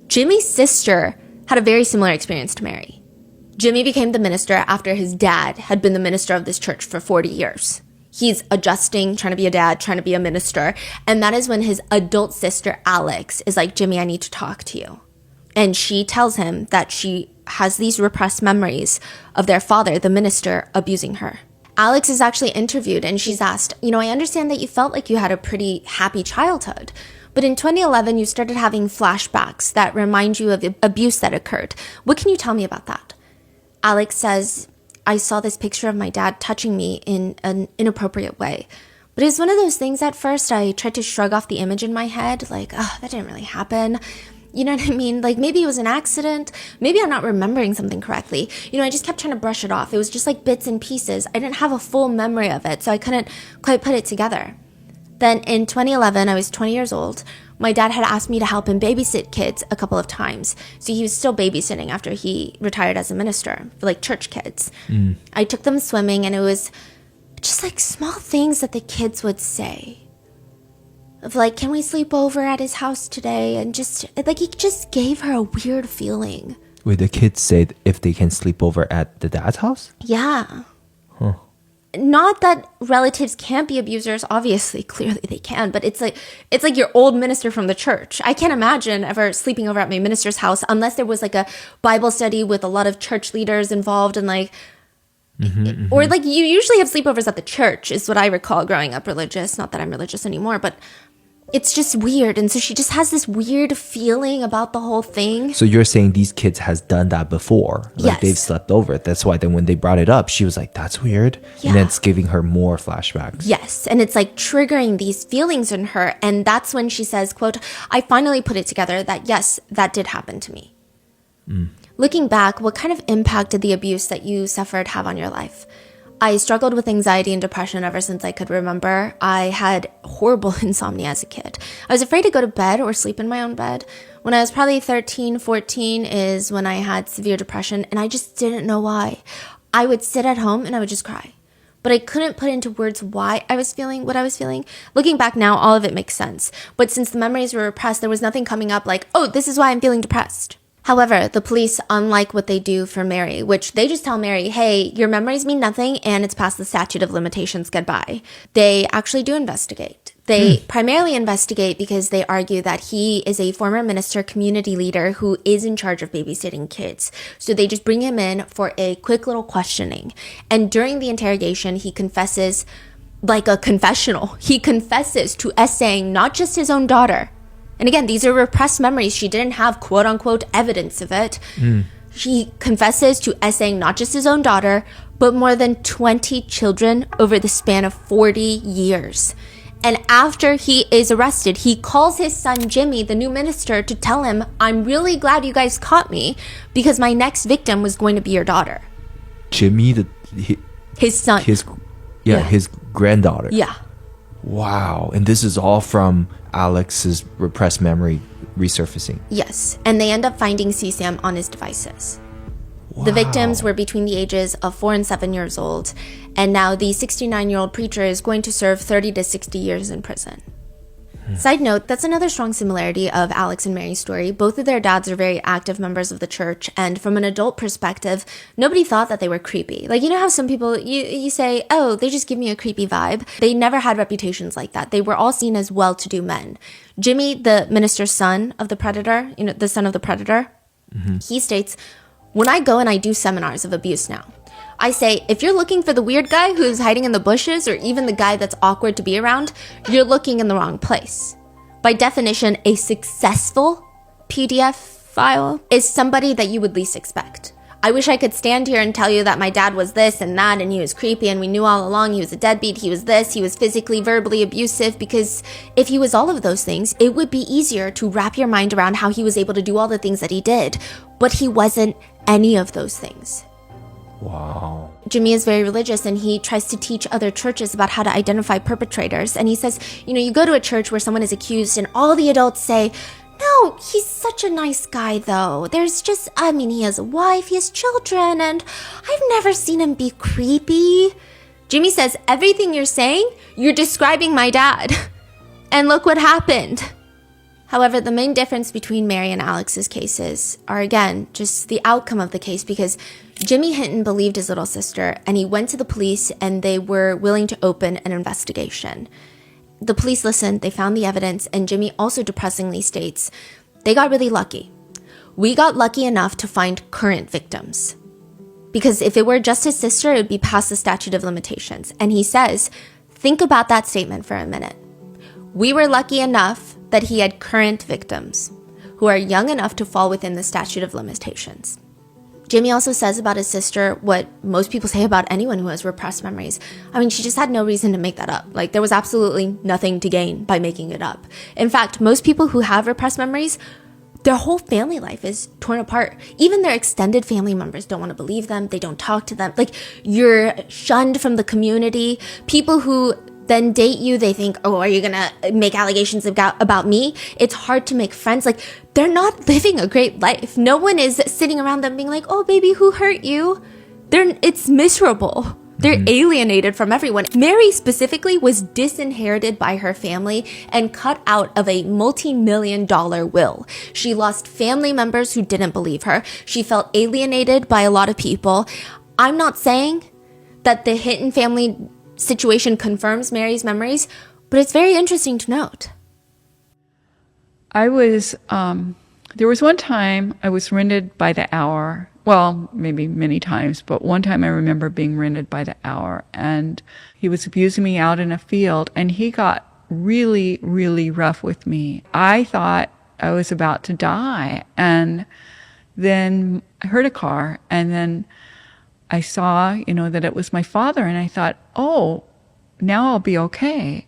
B: Jimmy's sister had a very similar experience to Mary. Jimmy became the minister after his dad had been the minister of this church for 40 years. He's adjusting, trying to be a dad, trying to be a minister. And that is when his adult sister, Alex, is like, Jimmy, I need to talk to you. And she tells him that she has these repressed memories of their father, the minister, abusing her. Alex is actually interviewed and she's asked, I understand that you felt like you had a pretty happy childhood. But in 2011, you started having flashbacks that remind you of abuse that occurred. What can you tell me about that? Alex says, I saw this picture of my dad touching me in an inappropriate way. But it was one of those things at first I tried to shrug off the image in my head, like, that didn't really happen. You know what I mean? Like maybe it was an accident. Maybe I'm not remembering something correctly. I just kept trying to brush it off. It was just like bits and pieces. I didn't have a full memory of it, so I couldn't quite put it together. Then in 2011, I was 20 years old. My dad had asked me to help him babysit kids a couple of times. So he was still babysitting after he retired as a minister for like church kids. I took them swimming and it was just like small things that the kids would say. Of like, can we sleep over at his house today? And just like, it just gave her a weird feeling.
A: Wait, the kids say if they can sleep over at the dad's house?
B: Yeah.
A: Huh.
B: Not that relatives can't be abusers. Obviously, clearly they can. But it's like your old minister from the church. I can't imagine ever sleeping over at my minister's house unless there was like a Bible study with a lot of church leaders involved and like, or like you usually have sleepovers at the church is what I recall growing up religious. Not that I'm religious anymore, but it's just weird. And so she just has this weird feeling about the whole thing.
A: So you're saying these kids has done that before? Like
B: yes.
A: They've slept over. That's why then when they brought it up, she was like, that's weird.
B: Yeah.
A: And then it's giving her more flashbacks.
B: Yes. And it's like triggering these feelings in her. And that's when she says, quote, I finally put it together that yes, that did happen to me. Looking back, what kind of impact did the abuse that you suffered have on your life? I struggled with anxiety and depression ever since I could remember. I had horrible insomnia as a kid. I was afraid to go to bed or sleep in my own bed. When I was probably 13, 14 is when I had severe depression, and I just didn't know why. I would sit at home and I would just cry. But I couldn't put into words why I was feeling what I was feeling. Looking back now, all of it makes sense. But since the memories were repressed, there was nothing coming up like, oh, this is why I'm feeling depressed. However, the police, unlike what they do for Mary, which they just tell Mary, hey, your memories mean nothing and it's past the statute of limitations, goodbye. They actually do investigate. They primarily investigate because they argue that he is a former minister, community leader who is in charge of babysitting kids. So they just bring him in for a quick little questioning. And during the interrogation, he confesses like a confessional. He confesses to essaying not just his own daughter. And again, these are repressed memories. She didn't have quote unquote evidence of it. He confesses to essaying not just his own daughter, but more than 20 children over the span of 40 years. And after he is arrested, he calls his son Jimmy, the new minister, to tell him, I'm really glad you guys caught me because my next victim was going to be your daughter.
A: Jimmy,
B: his son.
A: His granddaughter.
B: Yeah.
A: Wow. And this is all from Alex's repressed memory resurfacing.
B: Yes. And they end up finding CSAM on his devices. Wow. The victims were between the ages of 4 and 7 years old. And now the 69-year-old preacher is going to serve 30 to 60 years in prison. Side note, that's another strong similarity of Alex and Mary's story. Both of their dads are very active members of the church, and from an adult perspective, nobody thought that they were creepy. Like, you know how some people, you say, oh, they just give me a creepy vibe? They never had reputations like that. They were all seen as well-to-do men. Jimmy, the minister's son of the predator, the son of the predator, he states, when I go and I do seminars of abuse now, I say, if you're looking for the weird guy who's hiding in the bushes or even the guy that's awkward to be around, you're looking in the wrong place. By definition, a successful PDF file is somebody that you would least expect. I wish I could stand here and tell you that my dad was this and that and he was creepy and we knew all along he was a deadbeat, he was this, he was physically, verbally abusive, because if he was all of those things, it would be easier to wrap your mind around how he was able to do all the things that he did. But he wasn't any of those things.
A: Wow.
B: Jimmy is very religious and he tries to teach other churches about how to identify perpetrators. And he says, you go to a church where someone is accused and all the adults say, no, he's such a nice guy though. There's just, he has a wife, he has children, and I've never seen him be creepy. Jimmy says, everything you're saying, you're describing my dad. And look what happened. However, the main difference between Mary and Alex's cases are, again, just the outcome of the case, because Jimmy Hinton believed his little sister and he went to the police and they were willing to open an investigation. The police listened, they found the evidence, and Jimmy also depressingly states, they got really lucky. We got lucky enough to find current victims. Because if it were just his sister, it would be past the statute of limitations. And he says, think about that statement for a minute. We were lucky enough that he had current victims who are young enough to fall within the statute of limitations. Jimmy also says about his sister what most people say about anyone who has repressed memories. She just had no reason to make that up. Like, there was absolutely nothing to gain by making it up. In fact, most people who have repressed memories, their whole family life is torn apart. Even their extended family members don't want to believe them. They don't talk to them. Like, you're shunned from the community. People who then date you, they think, oh, are you gonna make allegations about me? It's hard to make friends. Like, they're not living a great life. No one is sitting around them being like, oh, baby, who hurt you? It's miserable. They're alienated from everyone. Mary specifically was disinherited by her family and cut out of a multi-million-dollar will. She lost family members who didn't believe her. She felt alienated by a lot of people. I'm not saying that the Hinton family situation confirms Mary's memories, but it's very interesting to note.
C: I was, there was one time I was rented by the hour. Well, maybe many times, but one time I remember being rented by the hour, and he was abusing me out in a field, and he got really, really rough with me. I thought I was about to die, and then I heard a car, and then I saw, that it was my father, and I thought, oh, now I'll be okay.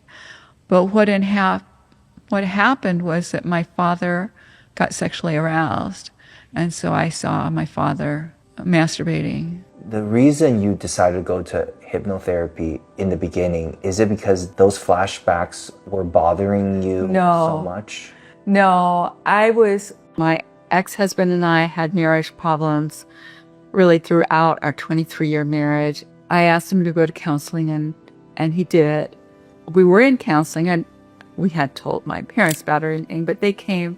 C: But what happened was that my father got sexually aroused, and so I saw my father masturbating.
K: The reason you decided to go to hypnotherapy in the beginning, is it because those flashbacks were bothering you so much?
C: No, my ex-husband and I had marriage problems really throughout our 23-year marriage. I asked him to go to counseling, and he did. We were in counseling, and we had told my parents about everything, but they came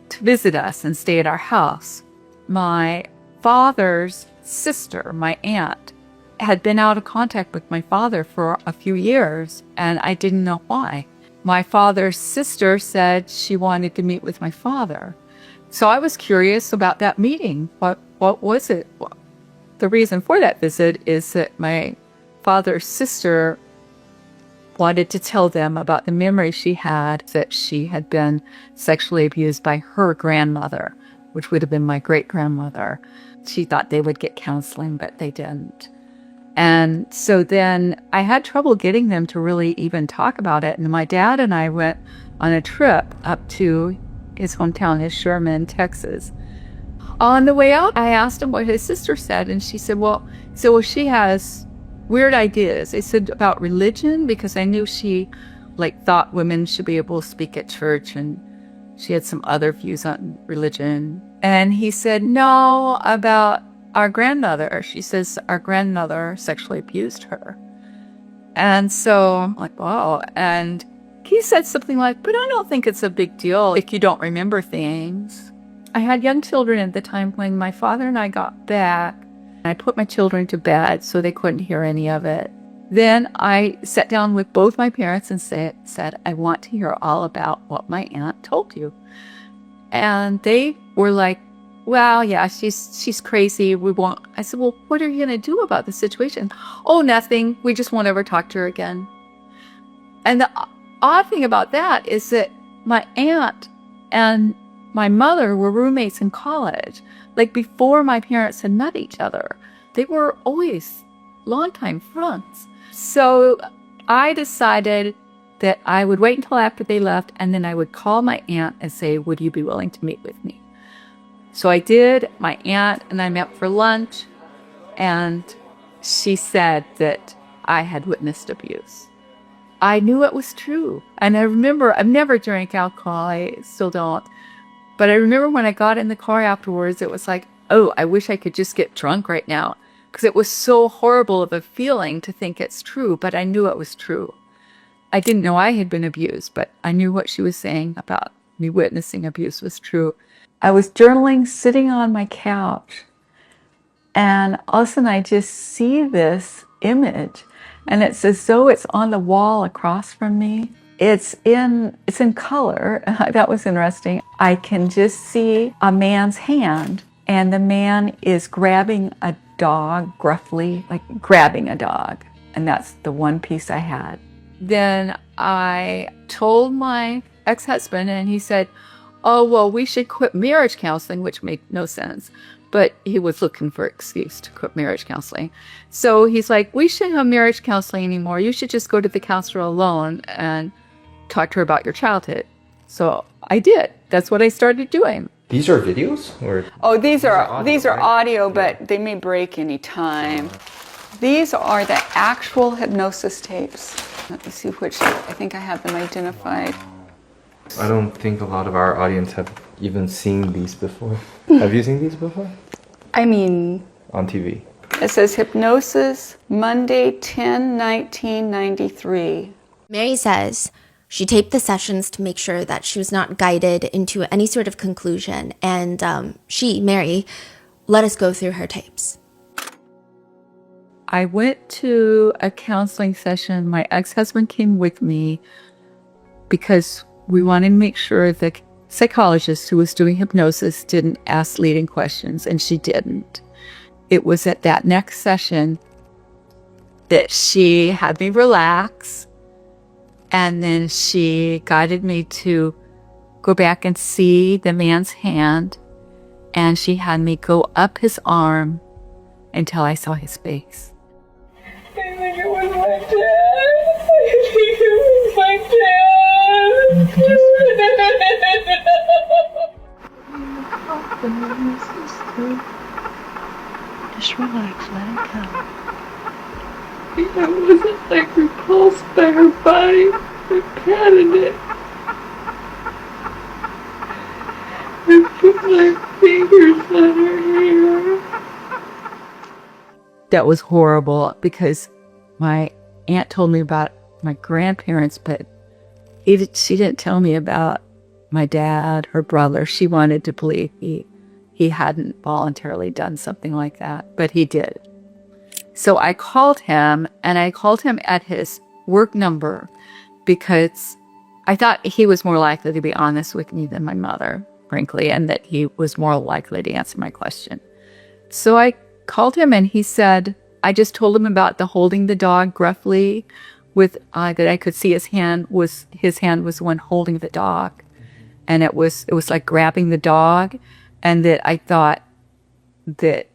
C: to visit us and stay at our house. My father's sister, my aunt, had been out of contact with my father for a few years, and I didn't know why. My father's sister said she wanted to meet with my father. So I was curious about that meeting. What was it? The reason for that visit is that my father's sister wanted to tell them about the memory she had, that she had been sexually abused by her grandmother, which would have been my great-grandmother. She thought they would get counseling, but they didn't. And so then I had trouble getting them to really even talk about it. And my dad and I went on a trip up to his hometown, his Sherman, Texas. On the way out, I asked him what his sister said, and she said, well, she has weird ideas. I said about religion, because I knew she thought women should be able to speak at church, and she had some other views on religion. And he said, no, about our grandmother. She says our grandmother sexually abused her. And so I'm like, wow. And he said something like, but I don't think it's a big deal if you don't remember things. I had young children at the time. When my father and I got back, I put my children to bed so they couldn't hear any of it. Then I sat down with both my parents and said, I want to hear all about what my aunt told you. And they were like, well, yeah, she's crazy. We won't. I said, well, what are you going to do about the situation? Oh, nothing. We just won't ever talk to her again. And the odd thing about that is that my aunt and my mother were roommates in college. Before my parents had met each other, they were always longtime friends. So I decided that I would wait until after they left, and then I would call my aunt and say, would you be willing to meet with me? So I did. My aunt and I met for lunch, and she said that I had witnessed abuse. I knew it was true. And I remember, I've never drank alcohol. I still don't. But I remember when I got in the car afterwards, it was like, oh, I wish I could just get drunk right now. Because it was so horrible of a feeling to think it's true, but I knew it was true. I didn't know I had been abused, but I knew what she was saying about me witnessing abuse was true. I was journaling, sitting on my couch, and all of a sudden I just see this image, and it's as though it's on the wall across from me. It's in color. That was interesting. I can just see a man's hand, and the man is grabbing a dog, gruffly, grabbing a dog. And that's the one piece I had. Then I told my ex-husband, and he said, oh, well, we should quit marriage counseling, which made no sense. But he was looking for an excuse to quit marriage counseling. So he's like, we shouldn't have marriage counseling anymore. You should just go to the counselor alone and talk to her about your childhood. So I did. That's what I started doing.
A: These are videos?
C: Oh, these are audio, but they may break any time. These are the actual hypnosis tapes. Let me see which, I think I have them identified.
A: I don't think a lot of our audience have even seen these before. Have you seen these before?
C: I mean...
A: On TV.
C: It says Hypnosis, Monday, 10/19/93.
B: Mary says she taped the sessions to make sure that she was not guided into any sort of conclusion. And Mary, let us go through her tapes.
C: I went to a counseling session. My ex-husband came with me because we wanted to make sure the psychologist who was doing hypnosis didn't ask leading questions, and she didn't. It was at that next session that she had me relax, and then she guided me to go back and see the man's hand, and she had me go up his arm until I saw his face.
O: I think it was my dad. I think it was my dad.
P: Just relax, let it go.
O: I wasn't repulsed by her body. I patted it. I put my fingers on her hair.
C: That was horrible because my aunt told me about my grandparents, but she didn't tell me about my dad, her brother. She wanted to believe he hadn't voluntarily done something like that, but he did. So I called him, and I called him at his work number because I thought he was more likely to be honest with me than my mother, frankly, and that he was more likely to answer my question. So I called him, and he said, I just told him about the holding the dog gruffly with that I could see his hand was the one holding the dog, and it was like grabbing the dog, and that I thought that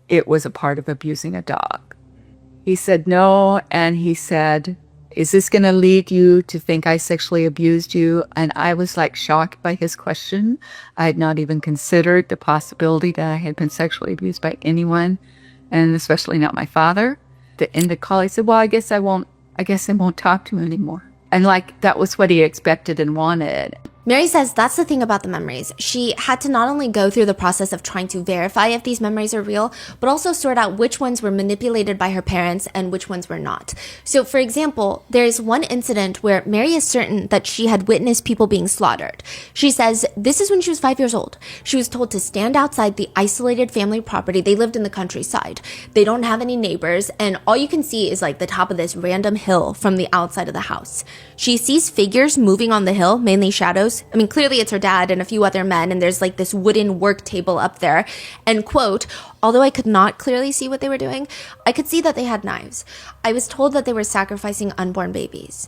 C: it was a part of abusing a dog. He said no, and he said, is this going to lead you to think I sexually abused you? And I was like shocked by his question. I had not even considered the possibility that I had been sexually abused by anyone, and especially not my father. At the end of the call, he said, well, I guess I won't talk to him anymore. And like, that was what he expected and wanted.
B: Mary says that's the thing about the memories. She had to not only go through the process of trying to verify if these memories are real, but also sort out which ones were manipulated by her parents and which ones were not. So, for example, there's one incident where Mary is certain that she had witnessed people being slaughtered. She says this is when she was 5 years old. She was told to stand outside the isolated family property. They lived in the countryside. They don't have any neighbors, and all you can see is like the top of this random hill from the outside of the house. She sees figures moving on the hill, mainly shadows. I mean, clearly it's her dad and a few other men, and there's like this wooden work table up there. And quote, although I could not clearly see what they were doing, I could see that they had knives. I was told that they were sacrificing unborn babies.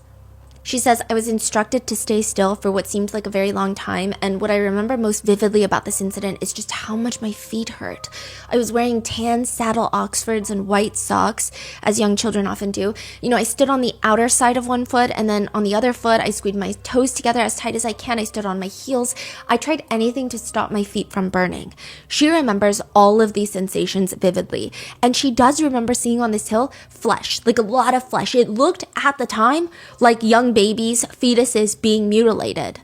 B: She says, I was instructed to stay still for what seemed like a very long time, and what I remember most vividly about this incident is just how much my feet hurt. I was wearing tan saddle Oxfords and white socks, as young children often do. You know, I stood on the outer side of one foot, and then on the other foot, I squeezed my toes together as tight as I can. I stood on my heels. I tried anything to stop my feet from burning. She remembers all of these sensations vividly, and she does remember seeing on this hill flesh, like a lot of flesh. It looked at the time like young babies, fetuses being mutilated.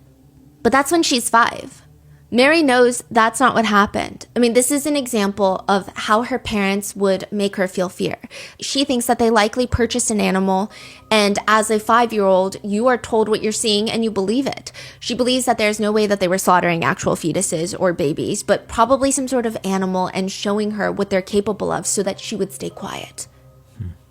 B: But that's when she's 5. Mary knows that's not what happened. I mean, this is an example of how her parents would make her feel fear. She thinks that they likely purchased an animal, and as a 5-year-old, you are told what you're seeing and you believe it. She believes that there's no way that they were slaughtering actual fetuses or babies, but probably some sort of animal and showing her what they're capable of so that she would stay quiet.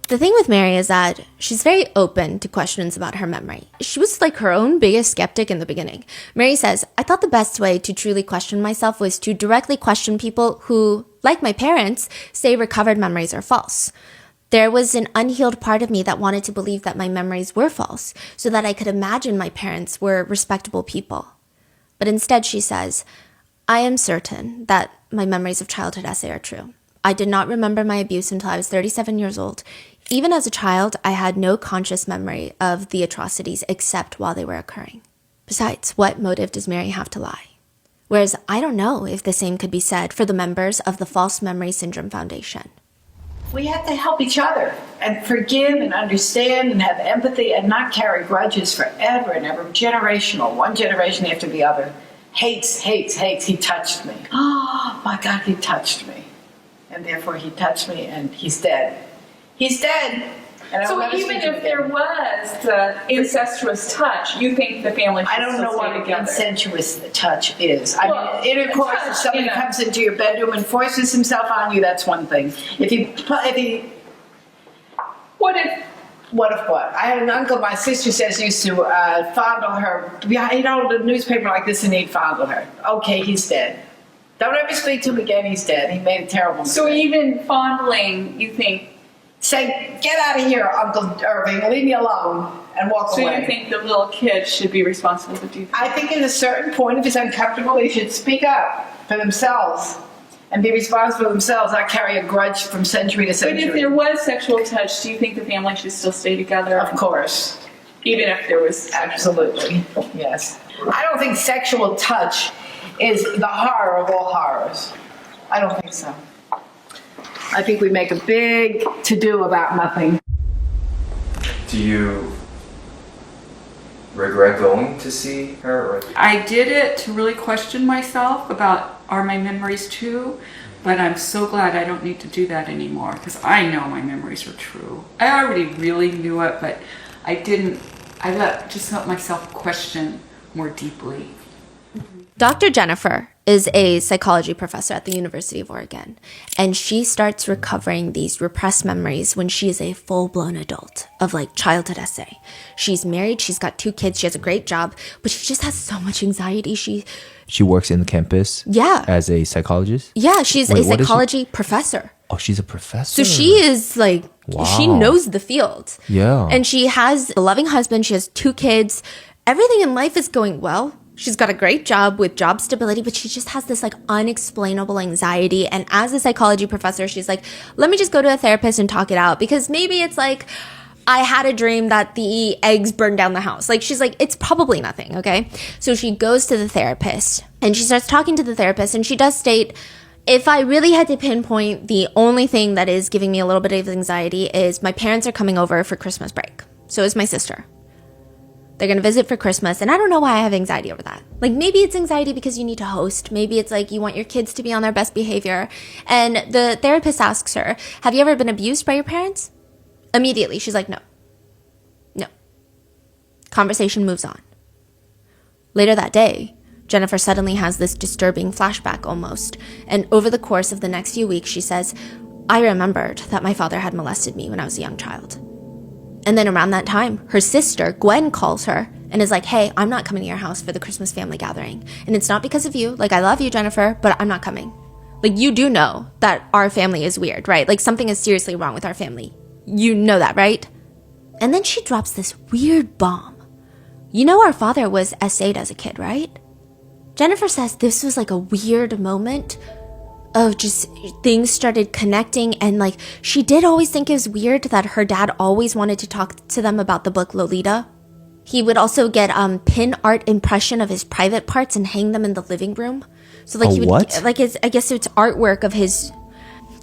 B: The thing with Mary is that she's very open to questions about her memory. She was like her own biggest skeptic in the beginning. Mary says, I thought the best way to truly question myself was to directly question people who, like my parents, say recovered memories are false. There was an unhealed part of me that wanted to believe that my memories were false, so that I could imagine my parents were respectable people. But instead, she says, I am certain that my memories of childhood essay are true. I did not remember my abuse until I was 37 years old. Even as a child, I had no conscious memory of the atrocities except while they were occurring. Besides, what motive does Mary have to lie? Whereas I don't know if the same could be said for the members of the False Memory Syndrome Foundation.
Q: We have to help each other and forgive and understand and have empathy and not carry grudges forever and ever. Generational, one generation after the other. Hates, hates, hates. He touched me. Oh my God, he touched me. And therefore he touched me and he's dead. He's dead. And
O: so even if there was the incestuous touch, you think the family should
Q: I don't know what
O: together.
Q: Incestuous touch is. I mean, intercourse, if somebody comes into your bedroom and forces himself on you, that's one thing. What if what? I had an uncle, my sister says, used to fondle her. He'd hold a newspaper like this and he'd fondle her. Okay, he's dead. Don't ever speak to him again, he's dead. He made a terrible mistake.
O: So even fondling, you think?
Q: Say, get out of here, Uncle Irving, leave me alone, and walk away.
O: So you think the little kid should be responsible to do that?
Q: I think at a certain point, if it's uncomfortable, they should speak up for themselves and be responsible for themselves, not carry a grudge from century to century.
O: But if there was sexual touch, do you think the family should still stay together?
Q: Of course.
O: Even if there was...
Q: Absolutely, yes. I don't think sexual touch is the horror of all horrors. I don't think so. I think we make a big to-do about nothing.
K: Do you regret going to see her? Or?
C: I did it to really question myself about, are my memories true? But I'm so glad I don't need to do that anymore, because I know my memories are true. I already really knew it, but I just let myself question more deeply.
B: Dr. Jennifer is a psychology professor at the University of Oregon, and she starts recovering these repressed memories when she is a full-blown adult of like childhood essay. She's married, she's got 2 kids, she has a great job, but she just has so much anxiety.
A: She works in the campus?
B: Yeah.
A: As a psychologist?
B: Yeah, she's a psychology professor.
A: Oh, she's a professor.
B: So she is like, wow. She knows the field.
A: Yeah.
B: And she has a loving husband, she has 2 kids. Everything in life is going well. She's got a great job with job stability, but she just has this like unexplainable anxiety. And as a psychology professor, she's like, let me just go to a therapist and talk it out, because maybe it's like, I had a dream that the eggs burned down the house. Like, she's like, it's probably nothing, okay? So she goes to the therapist and she starts talking to the therapist, and she does state, if I really had to pinpoint, the only thing that is giving me a little bit of anxiety is my parents are coming over for Christmas break. So is my sister. They're going to visit for Christmas, and I don't know why I have anxiety over that. Like, maybe it's anxiety because you need to host. Maybe it's like you want your kids to be on their best behavior. And the therapist asks her, have you ever been abused by your parents? Immediately, she's like, no. No. Conversation moves on. Later that day, Jennifer suddenly has this disturbing flashback almost. And over the course of the next few weeks, she says, I remembered that my father had molested me when I was a young child. And then around that time, her sister, Gwen, calls her and is like, hey, I'm not coming to your house for the Christmas family gathering. And it's not because of you. Like, I love you, Jennifer, but I'm not coming. Like, you do know that our family is weird, right? Like, something is seriously wrong with our family. You know that, right? And then she drops this weird bomb. You know our father was SA'd as a kid, right? Jennifer says this was like a weird moment of just things started connecting, and like she did always think it was weird that her dad always wanted to talk to them about the book Lolita. He would also get pin art impression of his private parts and hang them in the living room. So like he would
A: what?
B: like his, I guess it's artwork of his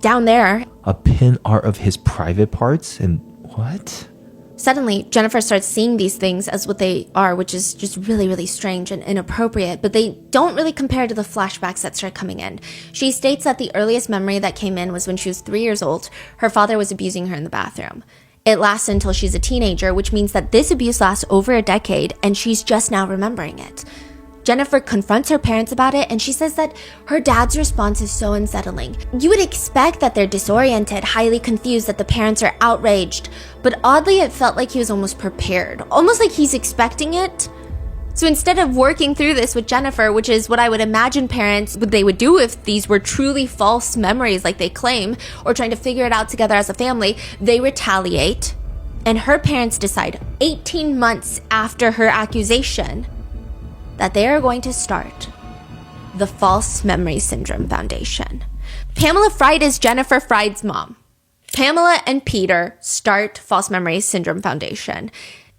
B: down there.
A: A pin art of his private parts? And what?
B: Suddenly, Jennifer starts seeing these things as what they are, which is just really, really strange and inappropriate, but they don't really compare to the flashbacks that start coming in. She states that the earliest memory that came in was when she was 3 years old. Her father was abusing her in the bathroom. It lasts until she's a teenager, which means that this abuse lasts over a decade, and she's just now remembering it. Jennifer confronts her parents about it, and she says that her dad's response is so unsettling. You would expect that they're disoriented, highly confused, that the parents are outraged, but oddly it felt like he was almost prepared, almost like he's expecting it. So instead of working through this with Jennifer, which is what I would imagine parents, what they would do if these were truly false memories like they claim, or trying to figure it out together as a family, they retaliate. And her parents decide 18 months after her accusation that they are going to start the False Memory Syndrome Foundation. Pamela Fried is Jennifer Fried's mom. Pamela and Peter start False Memory Syndrome Foundation.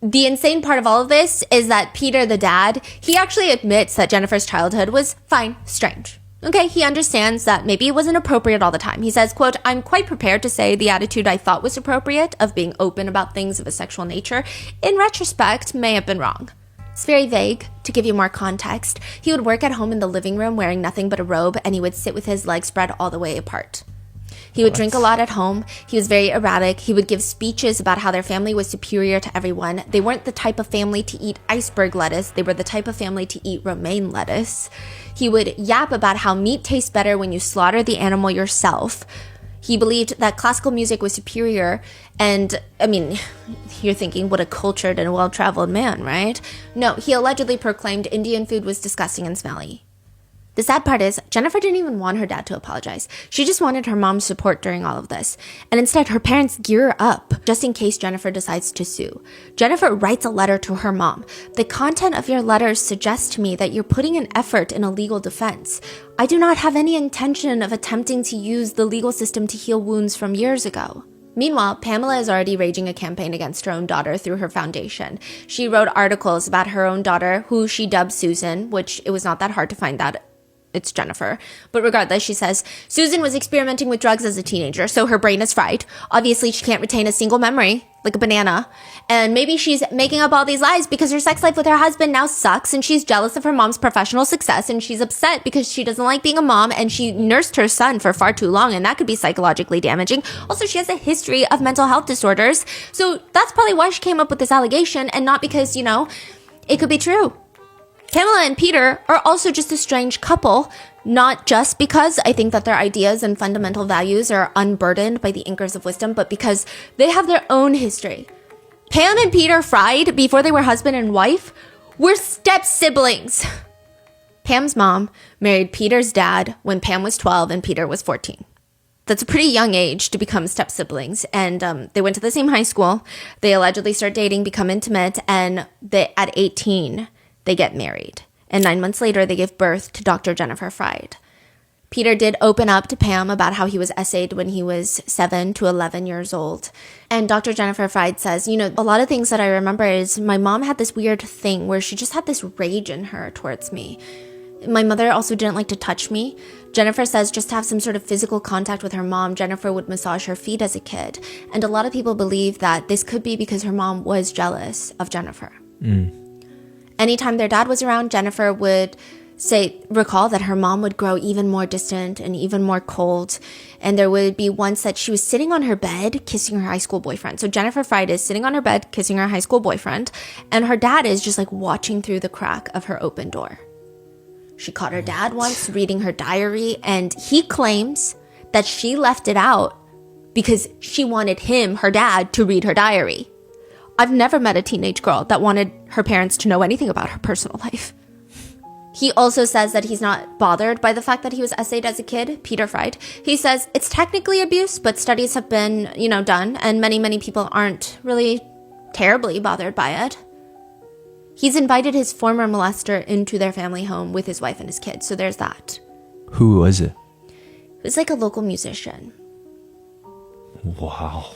B: The insane part of all of this is that Peter, the dad, he actually admits that Jennifer's childhood was fine, strange. Okay, he understands that maybe it wasn't appropriate all the time. He says, quote, I'm quite prepared to say the attitude I thought was appropriate of being open about things of a sexual nature, in retrospect, may have been wrong. It's very vague. To give you more context, he would work at home in the living room wearing nothing but a robe, and he would sit with his legs spread all the way apart. He would drink a lot at home. He was very erratic. He would give speeches about how their family was superior to everyone. They weren't the type of family to eat iceberg lettuce. They were the type of family to eat romaine lettuce. He would yap about how meat tastes better when you slaughter the animal yourself. He believed that classical music was superior, and, I mean, you're thinking, what a cultured and well-traveled man, right? No, he allegedly proclaimed Indian food was disgusting and smelly. The sad part is, Jennifer didn't even want her dad to apologize. She just wanted her mom's support during all of this. And instead, her parents gear up just in case Jennifer decides to sue. Jennifer writes a letter to her mom. The content of your letters suggests to me that you're putting an effort in a legal defense. I do not have any intention of attempting to use the legal system to heal wounds from years ago. Meanwhile, Pamela is already raging a campaign against her own daughter through her foundation. She wrote articles about her own daughter, who she dubbed Susan, which it was not that hard to find that. It's Jennifer. But regardless, she says, Susan was experimenting with drugs as a teenager, so her brain is fried. Obviously, she can't retain a single memory, like a banana. And maybe she's making up all these lies because her sex life with her husband now sucks, and she's jealous of her mom's professional success, and she's upset because she doesn't like being a mom, and she nursed her son for far too long, and that could be psychologically damaging. Also, she has a history of mental health disorders, so that's probably why she came up with this allegation, and not because, you know, it could be true. Pamela and Peter are also just a strange couple, not just because I think that their ideas and fundamental values are unburdened by the anchors of wisdom, but because they have their own history. Pam and Peter Fried, before they were husband and wife, were step-siblings. Pam's mom married Peter's dad when Pam was 12 and Peter was 14. That's a pretty young age to become step-siblings, and they went to the same high school. They allegedly start dating, become intimate, and at 18... they get married. And 9 months later, they gave birth to Dr. Jennifer Fried. Peter did open up to Pam about how he was essayed when he was 7 to 11 years old. And Dr. Jennifer Fried says, you know, a lot of things that I remember is my mom had this weird thing where she just had this rage in her towards me. My mother also didn't like to touch me. Jennifer says just to have some sort of physical contact with her mom, Jennifer would massage her feet as a kid. And a lot of people believe that this could be because her mom was jealous of Jennifer. Anytime their dad was around, Jennifer would recall that her mom would grow even more distant and even more cold. And there would be once that she was sitting on her bed kissing her high school boyfriend. So Jennifer Fried is sitting on her bed kissing her high school boyfriend, and her dad is just like watching through the crack of her open door. She caught her dad once reading her diary, and he claims that she left it out because she wanted him, her dad, to read her diary. I've never met a teenage girl that wanted her parents to know anything about her personal life. He also says that he's not bothered by the fact that he was essayed as a kid, Peter Fried. He says it's technically abuse, but studies have been, done, and many people aren't really terribly bothered by it. He's invited his former molester into their family home with his wife and his kids, so there's that.
A: Who was it?
B: It was like a local musician.
A: Wow.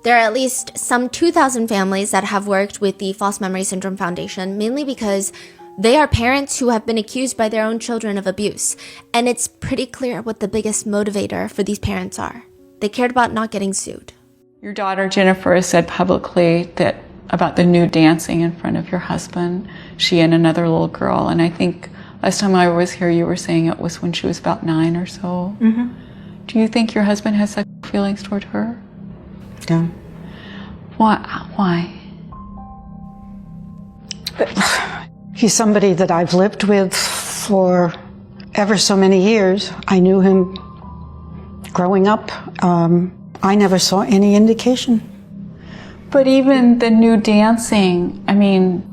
B: There are at least some 2,000 families that have worked with the False Memory Syndrome Foundation, mainly because they are parents who have been accused by their own children of abuse. And it's pretty clear what the biggest motivator for these parents are. They cared about not getting sued.
C: Your daughter Jennifer has said publicly that about the nude dancing in front of your husband, she and another little girl. And I think last time I was here, you were saying it was when she was about 9 or so.
R: Mm-hmm.
C: Do you think your husband has sexual feelings toward her?
R: No.
C: Why?
R: He's somebody that I've lived with for ever so many years. I knew him growing up. I never saw any indication.
C: But even the nude dancing, I mean...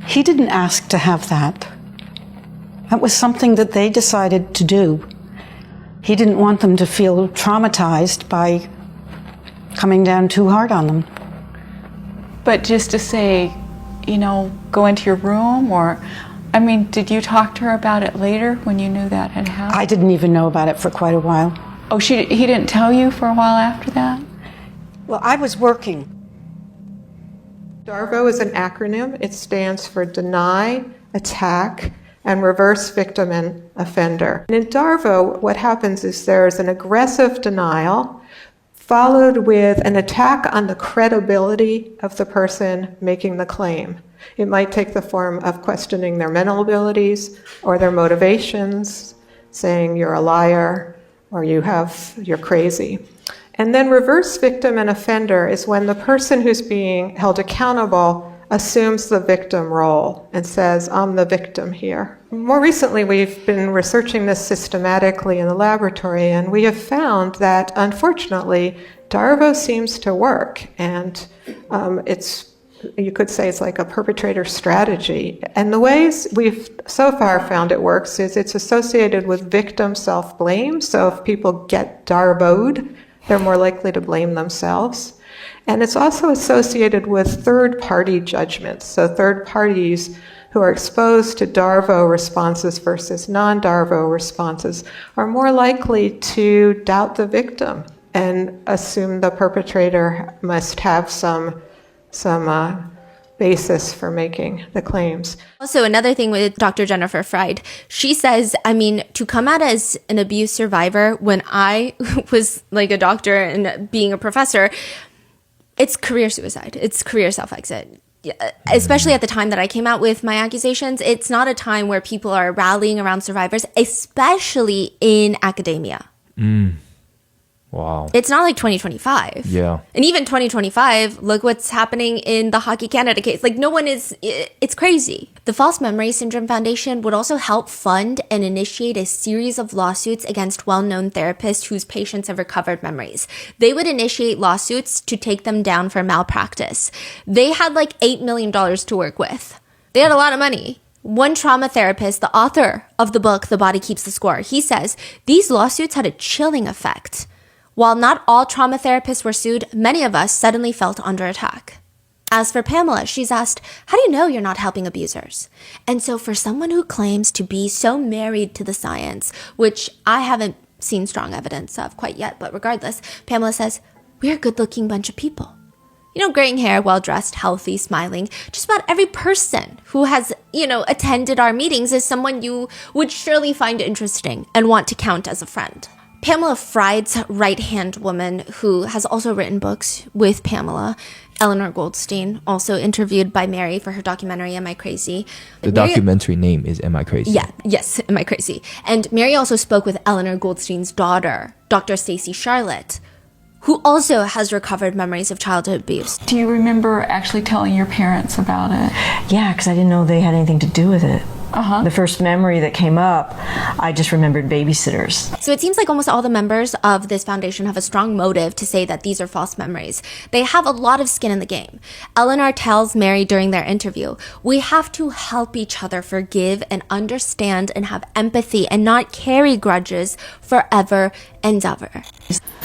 R: He didn't ask to have that. That was something that they decided to do. He didn't want them to feel traumatized by coming down too hard on them.
C: But just to say, go into your room, or, I mean, did you talk to her about it later when you knew that had happened?
R: I didn't even know about it for quite a while.
C: Oh, he didn't tell you for a while after that?
R: Well, I was working.
S: DARVO is an acronym. It stands for Deny, Attack, and Reverse Victim and Offender. And in DARVO, what happens is there's an aggressive denial followed with an attack on the credibility of the person making the claim. It might take the form of questioning their mental abilities or their motivations, saying you're a liar or you're crazy. And then reverse victim and offender is when the person who's being held accountable assumes the victim role and says, I'm the victim here. More recently, we've been researching this systematically in the laboratory, and we have found that, unfortunately, DARVO seems to work, and you could say it's like a perpetrator strategy. And the ways we've so far found it works is it's associated with victim self-blame. So if people get DARVO'd, they're more likely to blame themselves. And it's also associated with third-party judgments. So third parties who are exposed to DARVO responses versus non-DARVO responses are more likely to doubt the victim and assume the perpetrator must have some basis for making the claims.
B: Also, another thing with Dr. Jennifer Fried, she says, to come out as an abuse survivor when I was like a doctor and being a professor, it's career suicide. It's career self-exit. Especially at the time that I came out with my accusations, it's not a time where people are rallying around survivors, especially in academia.
A: Wow.
B: It's not like 2025.
A: Yeah.
B: And even 2025, look what's happening in the Hockey Canada case. Like, it's crazy. The False Memory Syndrome Foundation would also help fund and initiate a series of lawsuits against well-known therapists whose patients have recovered memories. They would initiate lawsuits to take them down for malpractice. They had like $8 million to work with. They had a lot of money. One trauma therapist, the author of the book, The Body Keeps the Score, he says, these lawsuits had a chilling effect. While not all trauma therapists were sued, many of us suddenly felt under attack. As for Pamela, she's asked, how do you know you're not helping abusers? And so for someone who claims to be so married to the science, which I haven't seen strong evidence of quite yet, but regardless, Pamela says, we're a good-looking bunch of people. You know, graying hair, well-dressed, healthy, smiling. Just about every person who has, attended our meetings is someone you would surely find interesting and want to count as a friend. Pamela Fried's right-hand woman, who has also written books with Pamela, Eleanor Goldstein, also interviewed by Mary for her documentary, Am I Crazy?
A: The documentary name is Am I Crazy?
B: Yeah, yes, Am I Crazy? And Mary also spoke with Eleanor Goldstein's daughter, Dr. Stacey Charlotte, who also has recovered memories of childhood abuse.
C: Do you remember actually telling your parents about it?
T: Yeah, because I didn't know they had anything to do with it. The first memory that came up, I just remembered babysitters.
B: So it seems like almost all the members of this foundation have a strong motive to say that these are false memories. They have a lot of skin in the game. Eleanor tells Mary during their interview, we have to help each other forgive and understand and have empathy and not carry grudges forever and ever.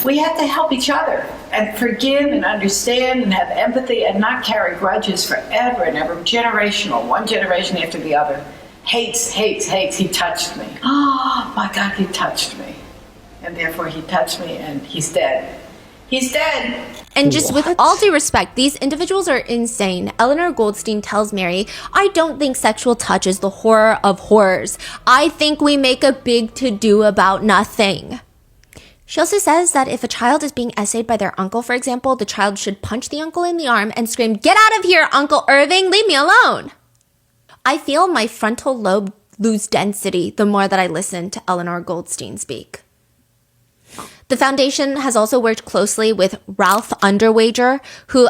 Q: We have to help each other and forgive and understand and have empathy and not carry grudges forever and ever. Generational, one generation after the other. Hates, hates, hates. He touched me. Oh my God, he touched me. And therefore he touched me and he's dead. He's dead.
B: And just with all due respect, these individuals are insane. Eleanor Goldstein tells Mary, I don't think sexual touch is the horror of horrors. I think we make a big to-do about nothing. She also says that if a child is being essayed by their uncle, for example, the child should punch the uncle in the arm and scream, get out of here, Uncle Irving, leave me alone. I feel my frontal lobe lose density the more that I listen to Eleanor Goldstein speak. The foundation has also worked closely with Ralph Underwager, who,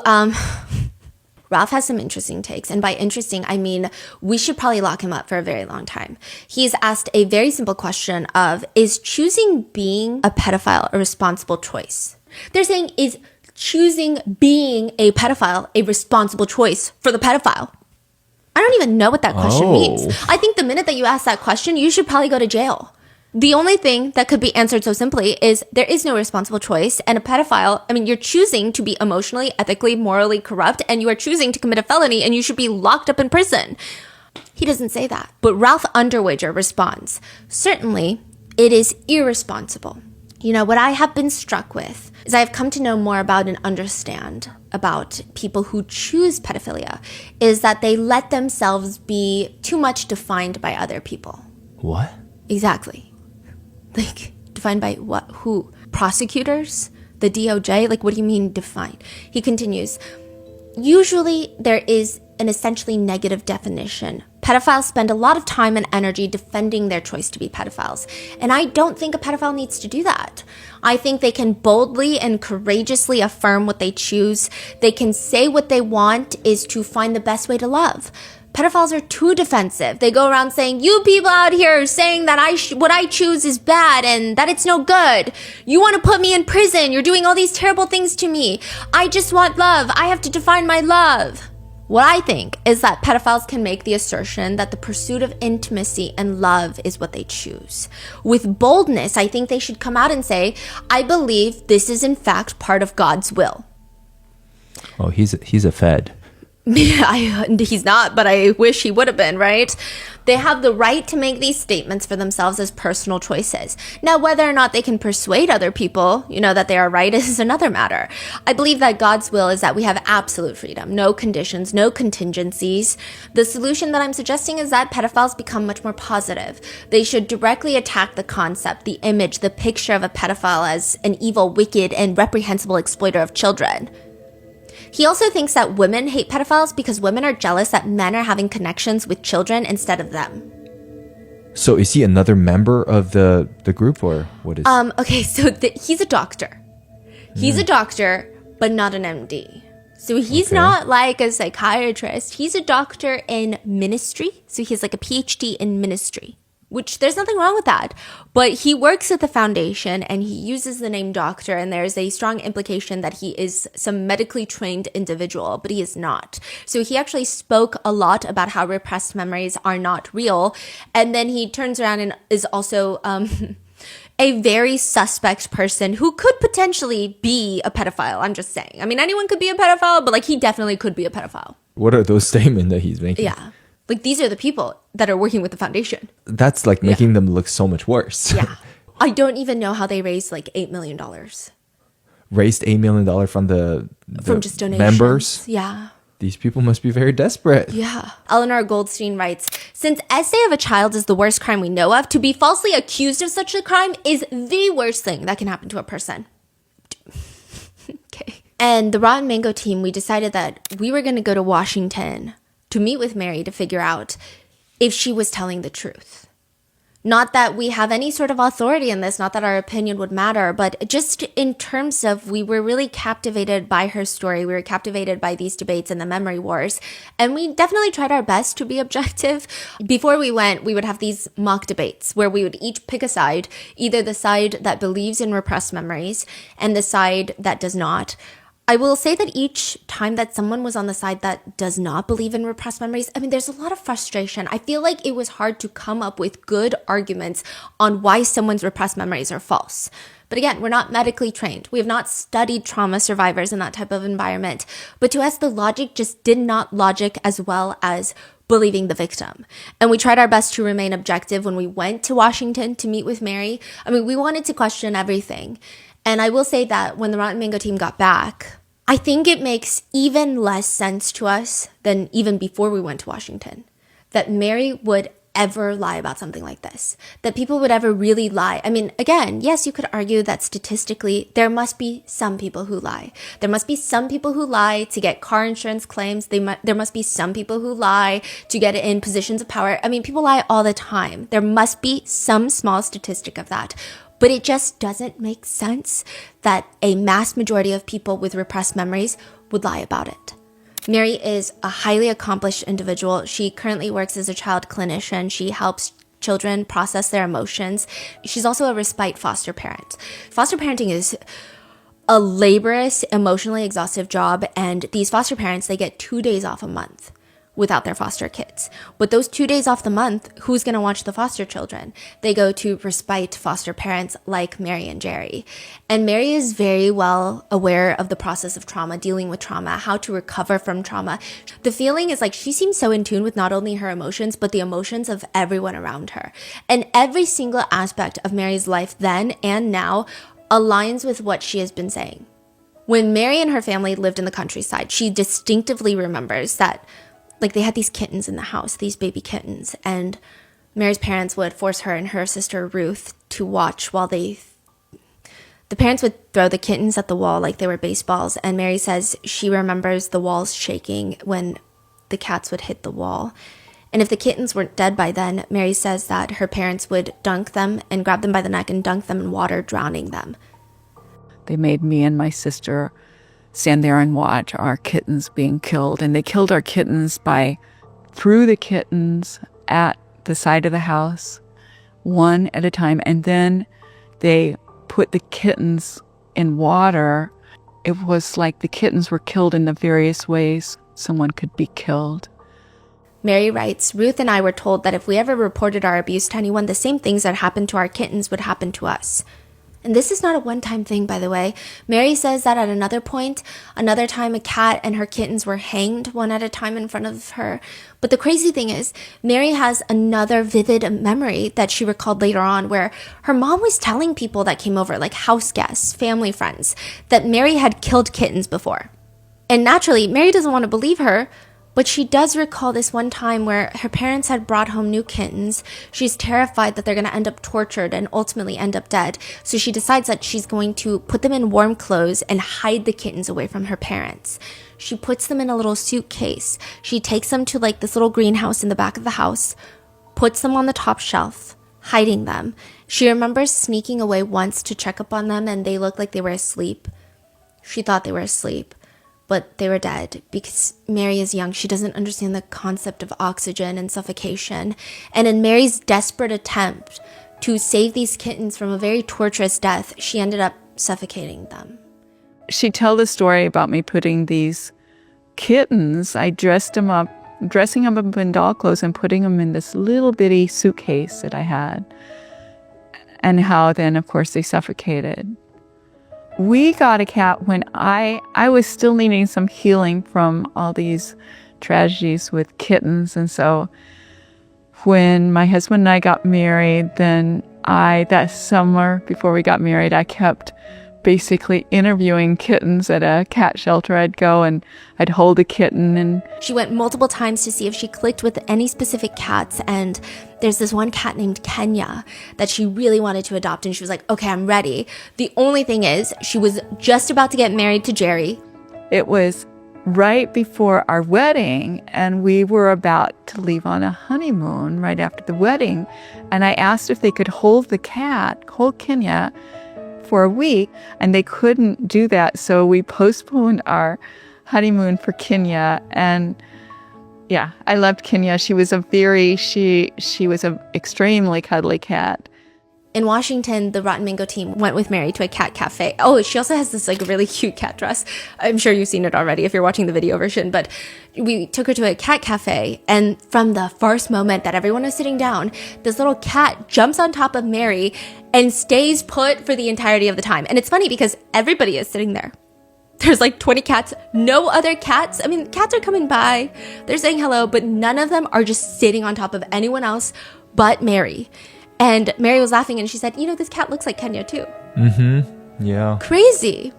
B: Ralph has some interesting takes. And by interesting, I mean, we should probably lock him up for a very long time. He's asked a very simple question of, is choosing being a pedophile a responsible choice? They're saying, is choosing being a pedophile a responsible choice for the pedophile? I don't even know what that question means. I think the minute that you ask that question, you should probably go to jail. The only thing that could be answered so simply is there is no responsible choice. And a pedophile, you're choosing to be emotionally, ethically, morally corrupt, and you are choosing to commit a felony, and you should be locked up in prison. He doesn't say that. But Ralph Underwager responds, certainly, it is irresponsible. What I have been struck with is I have come to know more about and understand about people who choose pedophilia is that they let themselves be too much defined by other people.
A: What?
B: Exactly. Like, defined by what? Who? Prosecutors? The DOJ? Like, what do you mean defined? He continues, usually there is an essentially negative definition. Pedophiles spend a lot of time and energy defending their choice to be pedophiles. And I don't think a pedophile needs to do that. I think they can boldly and courageously affirm what they choose. They can say what they want is to find the best way to love. Pedophiles are too defensive. They go around saying, you people out here saying that what I choose is bad and that it's no good. You want to put me in prison. You're doing all these terrible things to me. I just want love. I have to define my love. What I think is that pedophiles can make the assertion that the pursuit of intimacy and love is what they choose. With boldness, I think they should come out and say, I believe this is in fact part of God's will.
A: Oh, he's a Fed.
B: He's not, but I wish he would have been, right? They have the right to make these statements for themselves as personal choices. Now, whether or not they can persuade other people, that they are right is another matter. I believe that God's will is that we have absolute freedom, no conditions, no contingencies. The solution that I'm suggesting is that pedophiles become much more positive. They should directly attack the concept, the image, the picture of a pedophile as an evil, wicked, and reprehensible exploiter of children. He also thinks that women hate pedophiles because women are jealous that men are having connections with children instead of them.
A: So is he another member of the group, or what is?
B: Okay, so he's a doctor. He's a doctor, but not an MD. So he's not like a psychiatrist. He's a doctor in ministry. So he has like a PhD in ministry, which there's nothing wrong with that. But he works at the foundation and he uses the name doctor, and there's a strong implication that he is some medically trained individual, but he is not. So he actually spoke a lot about how repressed memories are not real. And then he turns around and is also a very suspect person who could potentially be a pedophile. I'm just saying. I mean, anyone could be a pedophile, but like he definitely could be a pedophile.
A: What are those statements that he's making?
B: Yeah. Like these are the people that are working with the foundation.
A: That's like making them look so much worse.
B: Yeah. I don't even know how they raised like $8 million.
A: Raised $8 million from the
B: just donations.
A: members?
B: Yeah.
A: These people must be very desperate.
B: Yeah. Eleanor Goldstein writes, since essay of a child is the worst crime we know of, to be falsely accused of such a crime is the worst thing that can happen to a person. Okay. And the Rotten Mango team, we decided that we were going to go to Washington to meet with Mary to figure out if she was telling the truth. Not that we have any sort of authority in this, not that our opinion would matter, but just in terms of we were really captivated by her story. We were captivated by these debates and the memory wars. And we definitely tried our best to be objective. Before we went, we would have these mock debates where we would each pick a side, either the side that believes in repressed memories and the side that does not. I will say that each time that someone was on the side that does not believe in repressed memories, I mean, there's a lot of frustration. I feel like it was hard to come up with good arguments on why someone's repressed memories are false. But again, we're not medically trained. We have not studied trauma survivors in that type of environment. But to us, the logic just did not logic as well as believing the victim. And we tried our best to remain objective when we went to Washington to meet with Mary. I mean, we wanted to question everything. And I will say that when the Rotten Mango team got back, I think it makes even less sense to us than even before we went to Washington that Mary would ever lie about something like this, that people would ever really lie. I mean, again, yes, you could argue that statistically there must be some people who lie. There must be some people who lie to get car insurance claims. There must be some people who lie to get in positions of power. I mean, people lie all the time. There must be some small statistic of that. But it just doesn't make sense that a mass majority of people with repressed memories would lie about it. Mary is a highly accomplished individual. She currently works as a child clinician. She helps children process their emotions. She's also a respite foster parent. Foster parenting is a laborious, emotionally exhaustive job, and these foster parents, they get 2 days off a month without their foster kids. But those 2 days off the month, who's going to watch the foster children? They go to respite foster parents like Mary and Jerry. And Mary is very well aware of the process of trauma, dealing with trauma, how to recover from trauma. The feeling is like she seems so in tune with not only her emotions, but the emotions of everyone around her. And every single aspect of Mary's life then and now aligns with what she has been saying. When Mary and her family lived in the countryside, she distinctively remembers that like they had these kittens in the house, these baby kittens, and Mary's parents would force her and her sister Ruth to watch while the parents would throw the kittens at the wall like they were baseballs, and Mary says she remembers the walls shaking when the cats would hit the wall. And if the kittens weren't dead by then, Mary says that her parents would dunk them and grab them by the neck and dunk them in water, drowning them.
C: They made me and my sister stand there and watch our kittens being killed. And they killed our kittens threw the kittens at the side of the house, one at a time. And then they put the kittens in water. It was like the kittens were killed in the various ways someone could be killed.
B: Mary writes, Ruth and I were told that if we ever reported our abuse to anyone, the same things that happened to our kittens would happen to us. And this is not a one-time thing, by the way. Mary says that at another time a cat and her kittens were hanged one at a time in front of her. But the crazy thing is, Mary has another vivid memory that she recalled later on where her mom was telling people that came over, like house guests, family friends, that Mary had killed kittens before. And naturally, Mary doesn't want to believe her, but she does recall this one time where her parents had brought home new kittens. She's terrified that they're going to end up tortured and ultimately end up dead. So she decides that she's going to put them in warm clothes and hide the kittens away from her parents. She puts them in a little suitcase. She takes them to like this little greenhouse in the back of the house, puts them on the top shelf, hiding them. She remembers sneaking away once to check up on them and they looked like they were asleep. She thought they were asleep, but they were dead because Mary is young. She doesn't understand the concept of oxygen and suffocation. And in Mary's desperate attempt to save these kittens from a very torturous death, she ended up suffocating them.
C: She told the story about me putting these kittens, I dressing them up in doll clothes and putting them in this little bitty suitcase that I had. and how then, of course, they suffocated. We got a cat when I was still needing some healing from all these tragedies with kittens. And so when my husband and I got married, then that summer before we got married, I kept basically interviewing kittens at a cat shelter. I'd go and I'd hold a kitten, and
B: she went multiple times to see if she clicked with any specific cats, and there's this one cat named Kenya that she really wanted to adopt, and she was like, okay, I'm ready. The only thing is, she was just about to get married to Jerry.
C: It was right before our wedding, and we were about to leave on a honeymoon right after the wedding, and I asked if they could hold Kenya for a week, and they couldn't do that, so we postponed our honeymoon for Kenya. And yeah, I loved Kenya. She was she was an extremely cuddly cat.
B: In Washington, the Rotten Mango team went with Mary to a cat cafe. Oh, she also has this like really cute cat dress. I'm sure you've seen it already if you're watching the video version, but we took her to a cat cafe, and from the first moment that everyone was sitting down, this little cat jumps on top of Mary and stays put for the entirety of the time. And it's funny because everybody is sitting there. There's like 20 cats, no other cats. I mean, cats are coming by, they're saying hello, but none of them are just sitting on top of anyone else but Mary. And Mary was laughing, and she said, you know, this cat looks like Kenya too.
A: Mm-hmm. Yeah.
B: Crazy.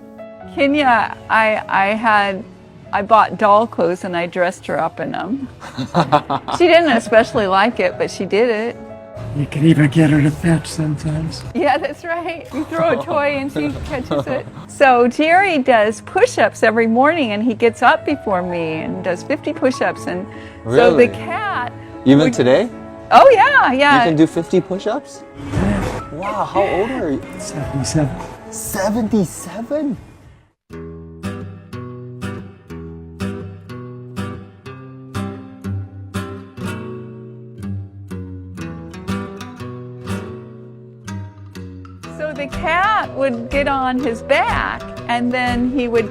C: Kenya, I bought doll clothes and I dressed her up in them. She didn't especially like it, but she did it.
L: You can even get her to fetch sometimes.
C: Yeah, that's right. You throw a toy and she catches it. So Jerry does push-ups every morning, and he gets up before me and does 50 push-ups. And
K: Really?
C: So the cat...
K: Even today?
C: Oh, yeah.
K: You can do 50 push-ups? Wow, how old are you?
L: 77.
K: 77?
C: So the cat would get on his back, and then he would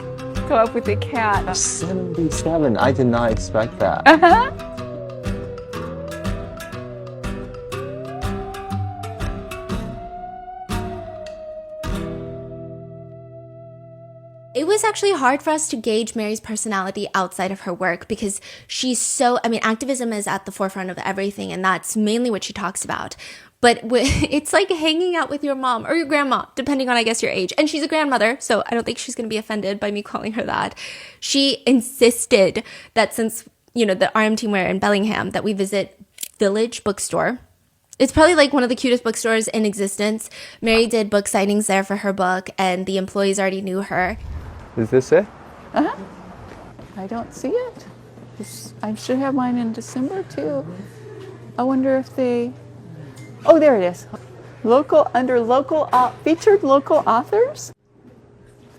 C: go up with the cat.
K: 77. I did not expect that.
C: Uh-huh.
B: It was actually hard for us to gauge Mary's personality outside of her work because activism is at the forefront of everything, and that's mainly what she talks about. But it's like hanging out with your mom or your grandma, depending on, I guess, your age. And she's a grandmother, so I don't think she's going to be offended by me calling her that. She insisted that since, the RM team were in Bellingham, that we visit Village Bookstore. It's probably like one of the cutest bookstores in existence. Mary did book signings there for her book, and the employees already knew her.
K: Is this it?
C: Uh-huh. I don't see it. I should have mine in December, too. I wonder if they... Oh, there it is. Featured local authors.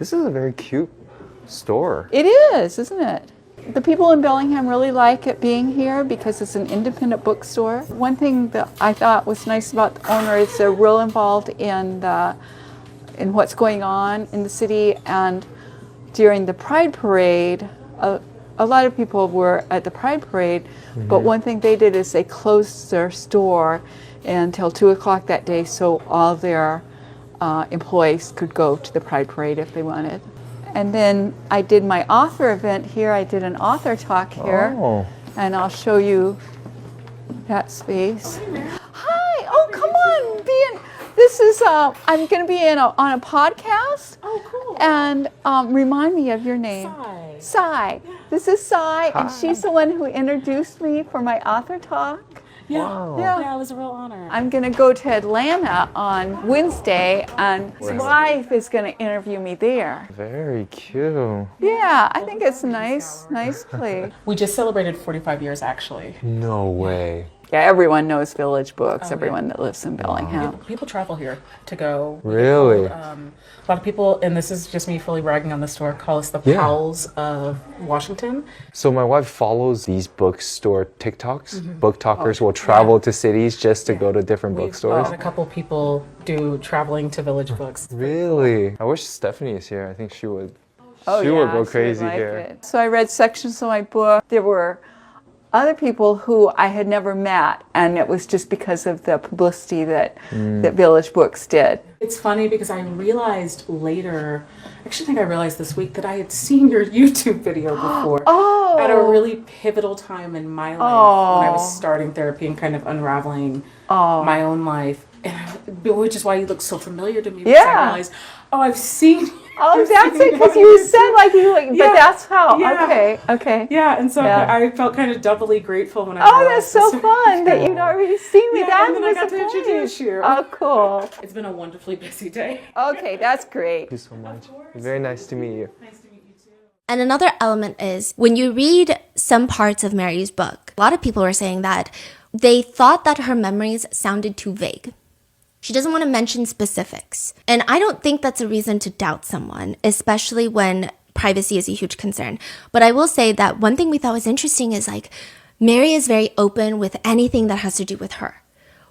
K: This is a very cute store.
C: It is, isn't it? The people in Bellingham really like it being here because it's an independent bookstore. One thing that I thought was nice about the owner is they're real involved in what's going on in the city. And during the Pride Parade, a lot of people were at the Pride Parade, but one thing they did is they closed their store until 2 o'clock that day, so all their employees could go to the Pride Parade if they wanted. And then I did my author event here. I did an author talk here, and I'll show you that space. Hi! Oh, come on! This is I'm going to be on a podcast. Oh, cool! And remind me of your name. Sai. This is Sai, and she's the one who introduced me for my author talk.
U: Yeah, it was a real honor.
C: I'm going to go to Atlanta on Wednesday, and his wife is going to interview me there.
K: Very cute.
C: Yeah, I think it's a nice place.
U: We just celebrated 45 years, actually.
K: No way.
C: Yeah, everyone knows Village Books, everyone that lives in Bellingham.
U: People travel here to go.
K: Really?
U: A lot of people, and this is just me fully bragging on the store, call us the Powells of Washington.
K: So my wife follows these bookstore TikToks. Book talkers will travel to cities just to go to different bookstores.
U: A couple people do traveling to Village Books.
K: Really? I wish Stephanie is here. I think she would.
C: She
K: would go crazy
C: like
K: here.
C: It. So I read sections of my book. There were other people who I had never met, and it was just because of the publicity that Village Books did.
U: It's funny because I realized later, I actually think I realized this week, that I had seen your YouTube video before. At a really pivotal time in my life when I was starting therapy and kind of unraveling my own life. Which is why you look so familiar to me. Because I realized, I've seen.
C: Oh, that's it, because you said like you, but that's how. Yeah. Okay.
U: Yeah, and so I felt kind of doubly grateful when I.
C: Oh, that's so fun that you'd already seen me.
U: Yeah, and then I got to introduce you.
C: Oh, cool.
U: It's been a wonderfully busy day.
C: Okay, that's great.
E: Thank you so much. Very nice to meet you.
U: Nice to meet you too.
B: And another element is when you read some parts of Mary's book, a lot of people were saying that they thought that her memories sounded too vague. She doesn't want to mention specifics. And I don't think that's a reason to doubt someone, especially when privacy is a huge concern. But I will say that one thing we thought was interesting is like Mary is very open with anything that has to do with her.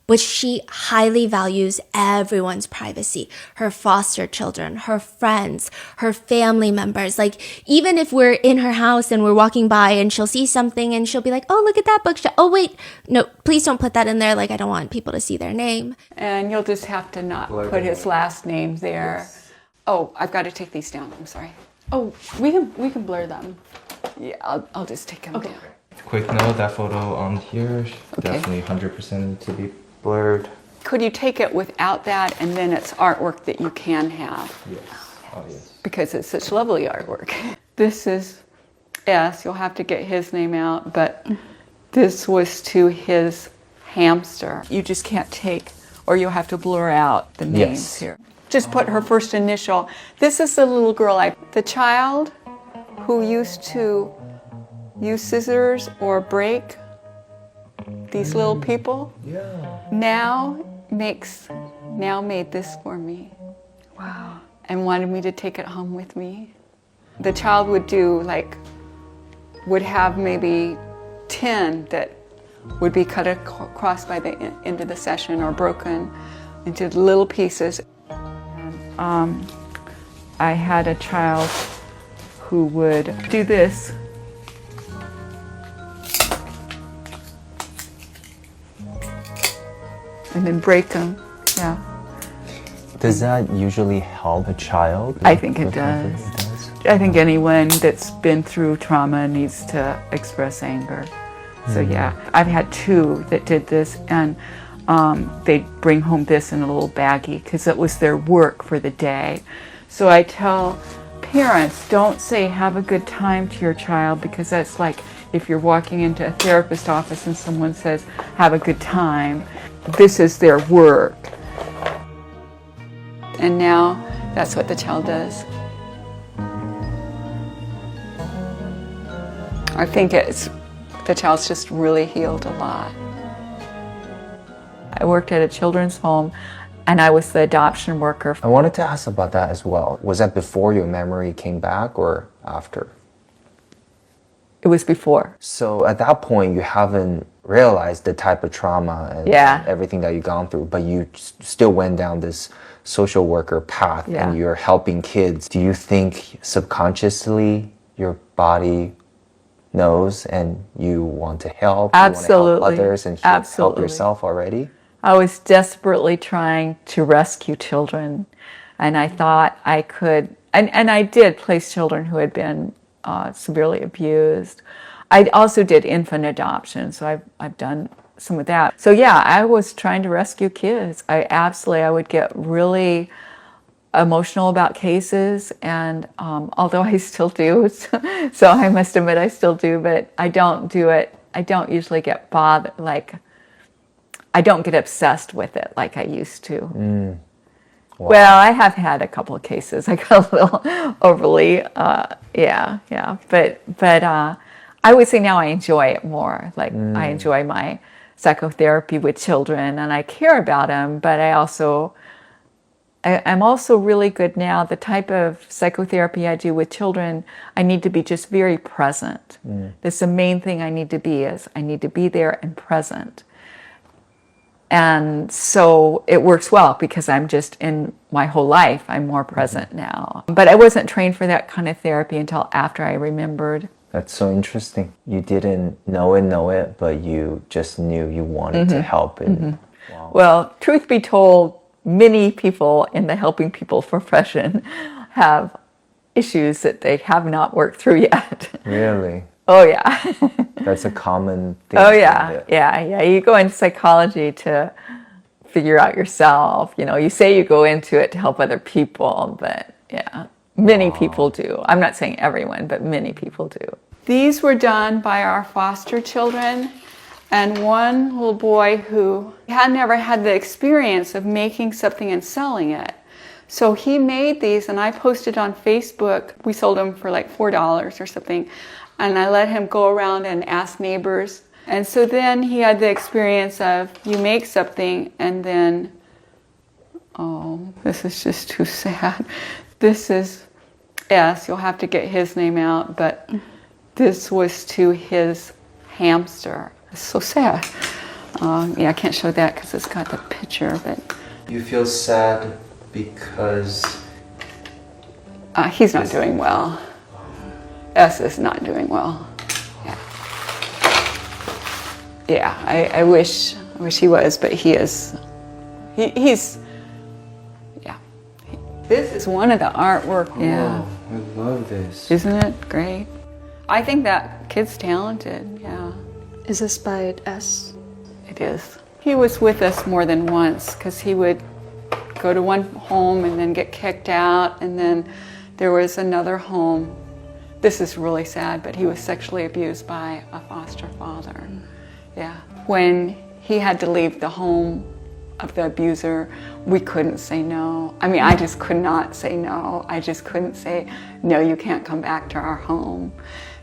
B: But she highly values everyone's privacy, her foster children, her friends, her family members. Like, even if we're in her house and we're walking by and she'll see something and she'll be like, oh, look at that bookshelf. Oh, wait, no, please don't put that in there. Like, I don't want people to see their name.
C: And you'll just have to not put his last name there. Yes. Oh, I've got to take these down. I'm sorry.
V: Oh, we can blur them.
C: Yeah, I'll just take them down.
E: Quick note, that photo on here, definitely 100% to be blurred.
C: Could you take it without that, and then it's artwork that you can have?
E: Yes. Oh, yes.
C: Because it's such lovely artwork. This is S. You'll have to get his name out, but this was to his hamster. You just can't take, or you'll have to blur out the names here. Just put her first initial. This is the little girl, the child who used to use scissors or break these little people. Now made this for me. Wow. And wanted me to take it home with me. The child would have maybe 10 that would be cut across by the end of the session or broken into little pieces. And, I had a child who would do this. And then break them, yeah.
K: Does that usually help a child?
C: I think it does. I think anyone that's been through trauma needs to express anger. So yeah, I've had 2 that did this, and they'd bring home this in a little baggie because it was their work for the day. So I tell parents, don't say have a good time to your child, because that's like if you're walking into a therapist's office and someone says have a good time. This is their work. And now that's what the child does. I think the child's just really healed a lot. I worked at a children's home and I was the adoption worker.
K: I wanted to ask about that as well. Was that before your memory came back or after?
C: It was before.
K: So at that point, you haven't realized the type of trauma and everything that you've gone through, but you still went down this social worker path and you're helping kids. Do you think subconsciously your body knows and you want to help?
C: Absolutely.
K: You want to help others and help yourself already?
C: I was desperately trying to rescue children, and I thought I could, and I did place children who had been severely abused. I also did infant adoption, so I've done some of that. So yeah, I was trying to rescue kids. I would get really emotional about cases, and although I still do, so I must admit I still do, but I don't do it. I don't usually get bothered, I don't get obsessed with it like I used to.
K: Wow.
C: Well, I have had a couple of cases. I got a little overly, but I would say now I enjoy it more. I enjoy my psychotherapy with children, and I care about them. But I'm also really good now. The type of psychotherapy I do with children, I need to be just very present. That's the main thing I need to be. I need to be there and present. And so it works well because I'm just in my whole life, I'm more present now. But I wasn't trained for that kind of therapy until after I remembered
K: That's so interesting. You didn't know it, but you just knew you wanted to help. And wow.
C: Well, truth be told, many people in the helping people profession have issues that they have not worked through yet.
K: Really?
C: Oh, yeah.
K: That's a common thing.
C: Oh, yeah. Yeah. You go into psychology to figure out yourself. You know, you say you go into it to help other people, but yeah, many people do. I'm not saying everyone, but many people do. These were done by our foster children, and one little boy who had never had the experience of making something and selling it. So he made these, and I posted on Facebook. We sold them for like $4 or something, and I let him go around and ask neighbors. And so then he had the experience of, you make something, and then, oh, this is just too sad. This is S, you'll have to get his name out, but this was to his hamster. It's so sad. Yeah, I can't show that because it's got the picture, but...
K: You feel sad because...
C: he's not doing well. S is not doing well. Yeah, I wish he was, but he is. He's. Yeah. This is one of the artwork. Yeah.
K: I love this.
C: Isn't it great? I think that kid's talented. Yeah.
V: Is this by S?
C: It is. He was with us more than once because he would go to one home and then get kicked out, and then there was another home. This is really sad, but he was sexually abused by a foster father. Yeah. When he had to leave the home of the abuser, we couldn't say no. I mean, I just could not say no. I just couldn't say, no, you can't come back to our home.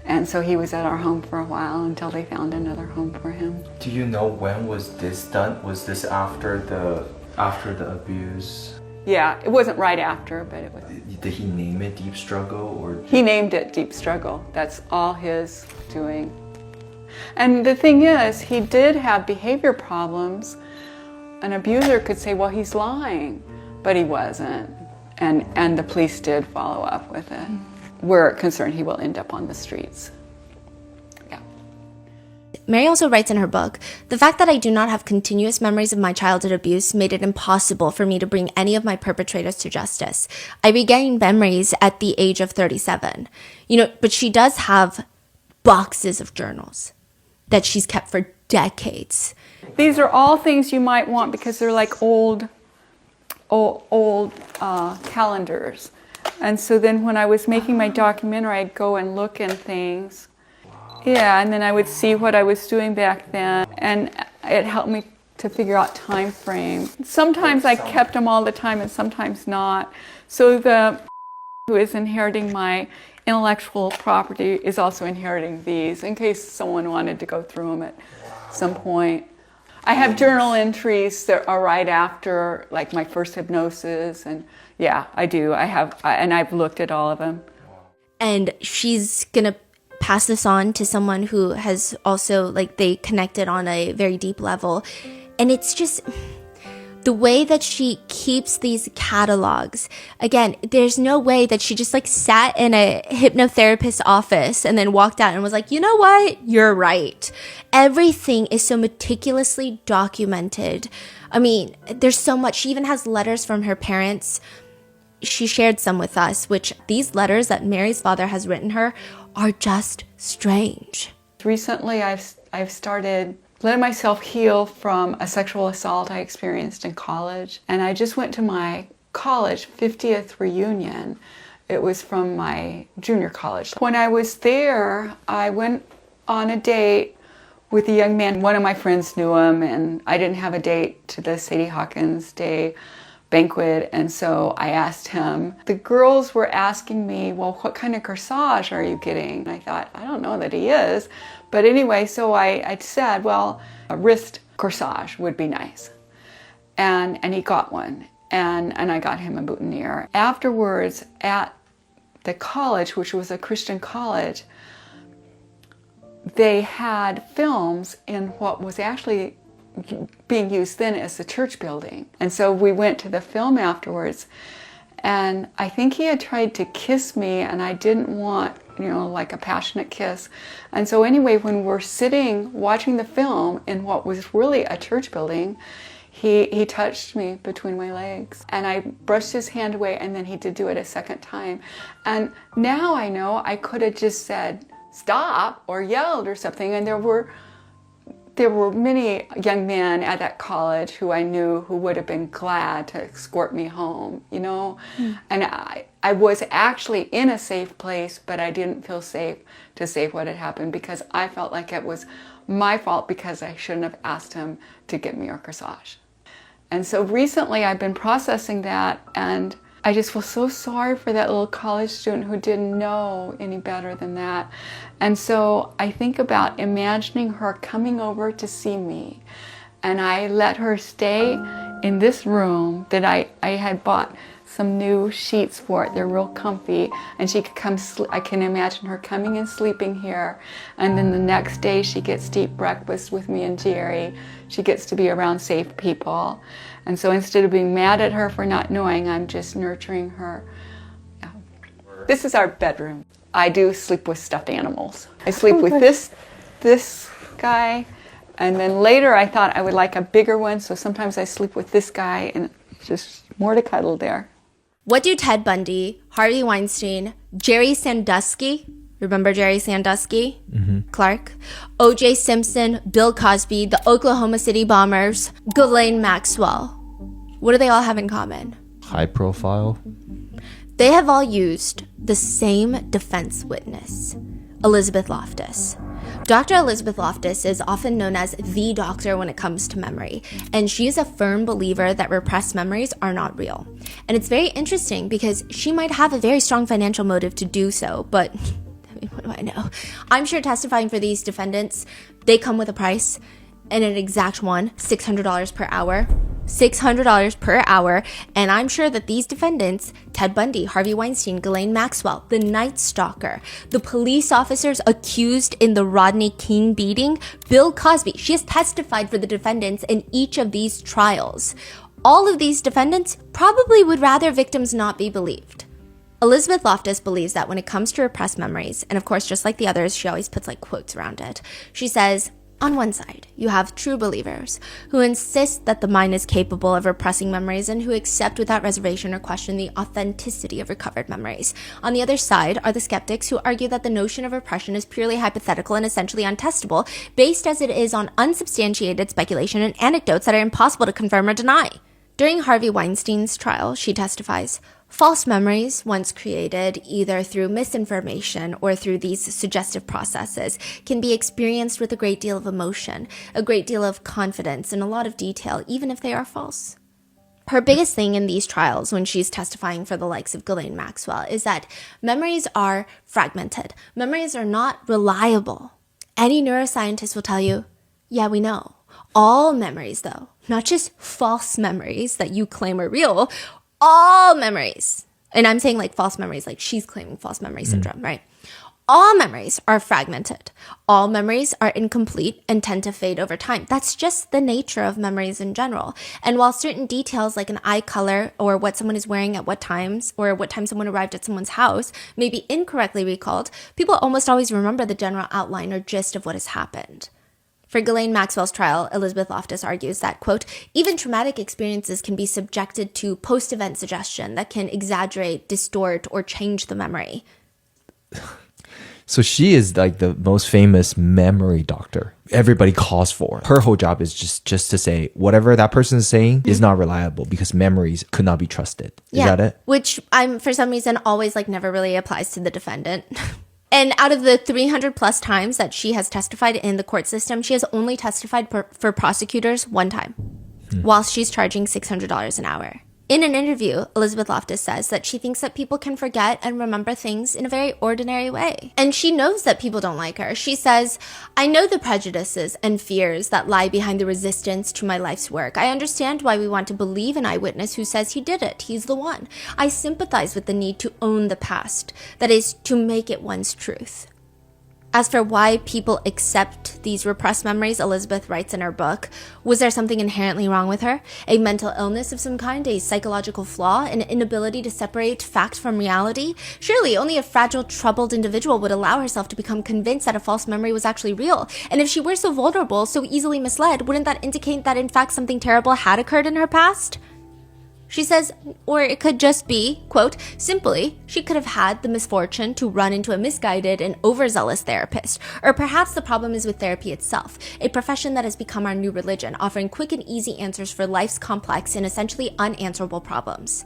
C: And so he was at our home for a while until they found another home for him.
K: Do you know when was this done? Was this after the abuse?
C: Yeah, it wasn't right after, but it was.
K: Did he name it Deep Struggle, or?
C: He named it Deep Struggle. That's all his doing. And the thing is, he did have behavior problems. An abuser could say, well, he's lying, but he wasn't. And the police did follow up with it. We're concerned he will end up on the streets. Yeah.
B: Mary also writes in her book, the fact that I do not have continuous memories of my childhood abuse made it impossible for me to bring any of my perpetrators to justice. I regained memories at the age of 37. You know, but she does have boxes of journals that she's kept for decades.
C: These are all things you might want because they're like old calendars. And so then when I was making my documentary, I'd go and look in things. Yeah, and then I would see what I was doing back then, and it helped me to figure out time frame. Sometimes I kept them all the time and sometimes not. So the who is inheriting my intellectual property is also inheriting these in case someone wanted to go through them at some point. I have journal entries that are right after like my first hypnosis, and yeah, I do. And I've looked at all of them.
B: And she's gonna pass this on to someone who has also, like, they connected on a very deep level. And it's just the way that she keeps these catalogs. Again, there's no way that she just like sat in a hypnotherapist's office and then walked out and was like, you know what? You're right. Everything is so meticulously documented. I mean, there's so much. She even has letters from her parents. She shared some with us, which these letters that Mary's father has written her are just strange.
C: Recently, I've started letting myself heal from a sexual assault I experienced in college. And I just went to my college 50th reunion. It was from my junior college. When I was there, I went on a date with a young man. One of my friends knew him, and I didn't have a date to the Sadie Hawkins Day banquet, and so I asked him. The girls were asking me, well, what kind of corsage are you getting? And I thought, I don't know that he is. But anyway, so I said, well, a wrist corsage would be nice. And he got one, and I got him a boutonniere. Afterwards, at the college, which was a Christian college, they had films in what was actually being used then as the church building. And so we went to the film afterwards, And I think he had tried to kiss me, and I didn't want, like a passionate kiss. And so anyway, when we're sitting watching the film in what was really a church building, he touched me between my legs, and I brushed his hand away, and then he did do it a second time. And now I know I could have just said stop or yelled or something, and there were many young men at that college who I knew who would have been glad to escort me home, And I was actually in a safe place, but I didn't feel safe to say what had happened because I felt like it was my fault because I shouldn't have asked him to give me a corsage. And so recently I've been processing that, and I just feel so sorry for that little college student who didn't know any better than that. And so I think about imagining her coming over to see me, and I let her stay in this room that I had bought some new sheets for it. They're real comfy, and she could come. I can imagine her coming and sleeping here, and then the next day she gets to eat breakfast with me and Jerry. She gets to be around safe people, and so instead of being mad at her for not knowing, I'm just nurturing her. Yeah. This is our bedroom. I do sleep with stuffed animals. I sleep with this guy, and then later I thought I would like a bigger one, so sometimes I sleep with this guy, and it's just more to cuddle there.
B: What do Ted Bundy, Harvey Weinstein, Jerry Sandusky, remember Jerry Sandusky? Clark, O.J. Simpson, Bill Cosby, the Oklahoma City bombers, Ghislaine Maxwell, what do they all have in common?
A: High profile.
B: They have all used the same defense witness, Elizabeth Loftus. Dr. Elizabeth Loftus is often known as the doctor when it comes to memory, and she is a firm believer that repressed memories are not real. And it's very interesting because she might have a very strong financial motive to do so, but what do I know? I'm sure testifying for these defendants, they come with a price, and an exact one, $600 per hour. $600 per hour, and I'm sure that these defendants, Ted Bundy, Harvey Weinstein, Ghislaine Maxwell, the Night Stalker, the police officers accused in the Rodney King beating, Bill Cosby, she has testified for the defendants in each of these trials. All of these defendants probably would rather victims not be believed. Elizabeth Loftus believes that when it comes to repressed memories, and of course just like the others, she always puts like quotes around it, she says, on one side, you have true believers who insist that the mind is capable of repressing memories and who accept without reservation or question the authenticity of recovered memories. On the other side are the skeptics who argue that the notion of repression is purely hypothetical and essentially untestable, based as it is on unsubstantiated speculation and anecdotes that are impossible to confirm or deny. During Harvey Weinstein's trial, she testifies, false memories, once created either through misinformation or through these suggestive processes, can be experienced with a great deal of emotion, a great deal of confidence, and a lot of detail, even if they are false. Her biggest thing in these trials, when she's testifying for the likes of Ghislaine Maxwell, is that memories are fragmented. Memories are not reliable. Any neuroscientist will tell you, yeah, we know. All memories, though, not just false memories that you claim are real, all memories, and I'm saying like false memories, like she's claiming false memory syndrome, right? All memories are fragmented. All memories are incomplete and tend to fade over time. That's just the nature of memories in general. And while certain details like an eye color or what someone is wearing at what times or what time someone arrived at someone's house may be incorrectly recalled, people almost always remember the general outline or gist of what has happened. For Ghislaine Maxwell's trial, Elizabeth Loftus argues that, quote, even traumatic experiences can be subjected to post-event suggestion that can exaggerate, distort, or change the memory.
A: So she is like the most famous memory doctor everybody calls for. Her whole job is just to say whatever that person is saying is not reliable because memories could not be trusted. Is that it?
B: Which for some reason always like never really applies to the defendant. And out of the 300 plus times that she has testified in the court system, she has only testified for prosecutors one time, whilst she's charging $600 an hour. In an interview, Elizabeth Loftus says that she thinks that people can forget and remember things in a very ordinary way. And she knows that people don't like her. She says, I know the prejudices and fears that lie behind the resistance to my life's work. I understand why we want to believe an eyewitness who says he did it. He's the one. I sympathize with the need to own the past. That is, to make it one's truth. As for why people accept these repressed memories, Elizabeth writes in her book, was there something inherently wrong with her? A mental illness of some kind, a psychological flaw, an inability to separate fact from reality? Surely only a fragile, troubled individual would allow herself to become convinced that a false memory was actually real. And if she were so vulnerable, so easily misled, wouldn't that indicate that in fact something terrible had occurred in her past? She says, or it could just be, quote, simply, she could have had the misfortune to run into a misguided and overzealous therapist. Or perhaps the problem is with therapy itself, a profession that has become our new religion, offering quick and easy answers for life's complex and essentially unanswerable problems.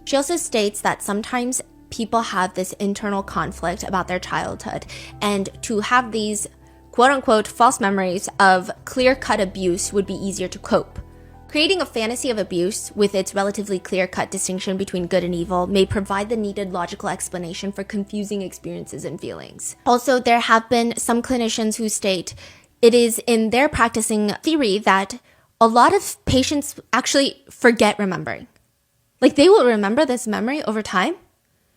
B: She also states that sometimes people have this internal conflict about their childhood, and to have these, quote unquote, false memories of clear-cut abuse would be easier to cope. Creating a fantasy of abuse with its relatively clear-cut distinction between good and evil may provide the needed logical explanation for confusing experiences and feelings. Also, there have been some clinicians who state it is in their practicing theory that a lot of patients actually forget remembering. Like, they will remember this memory over time.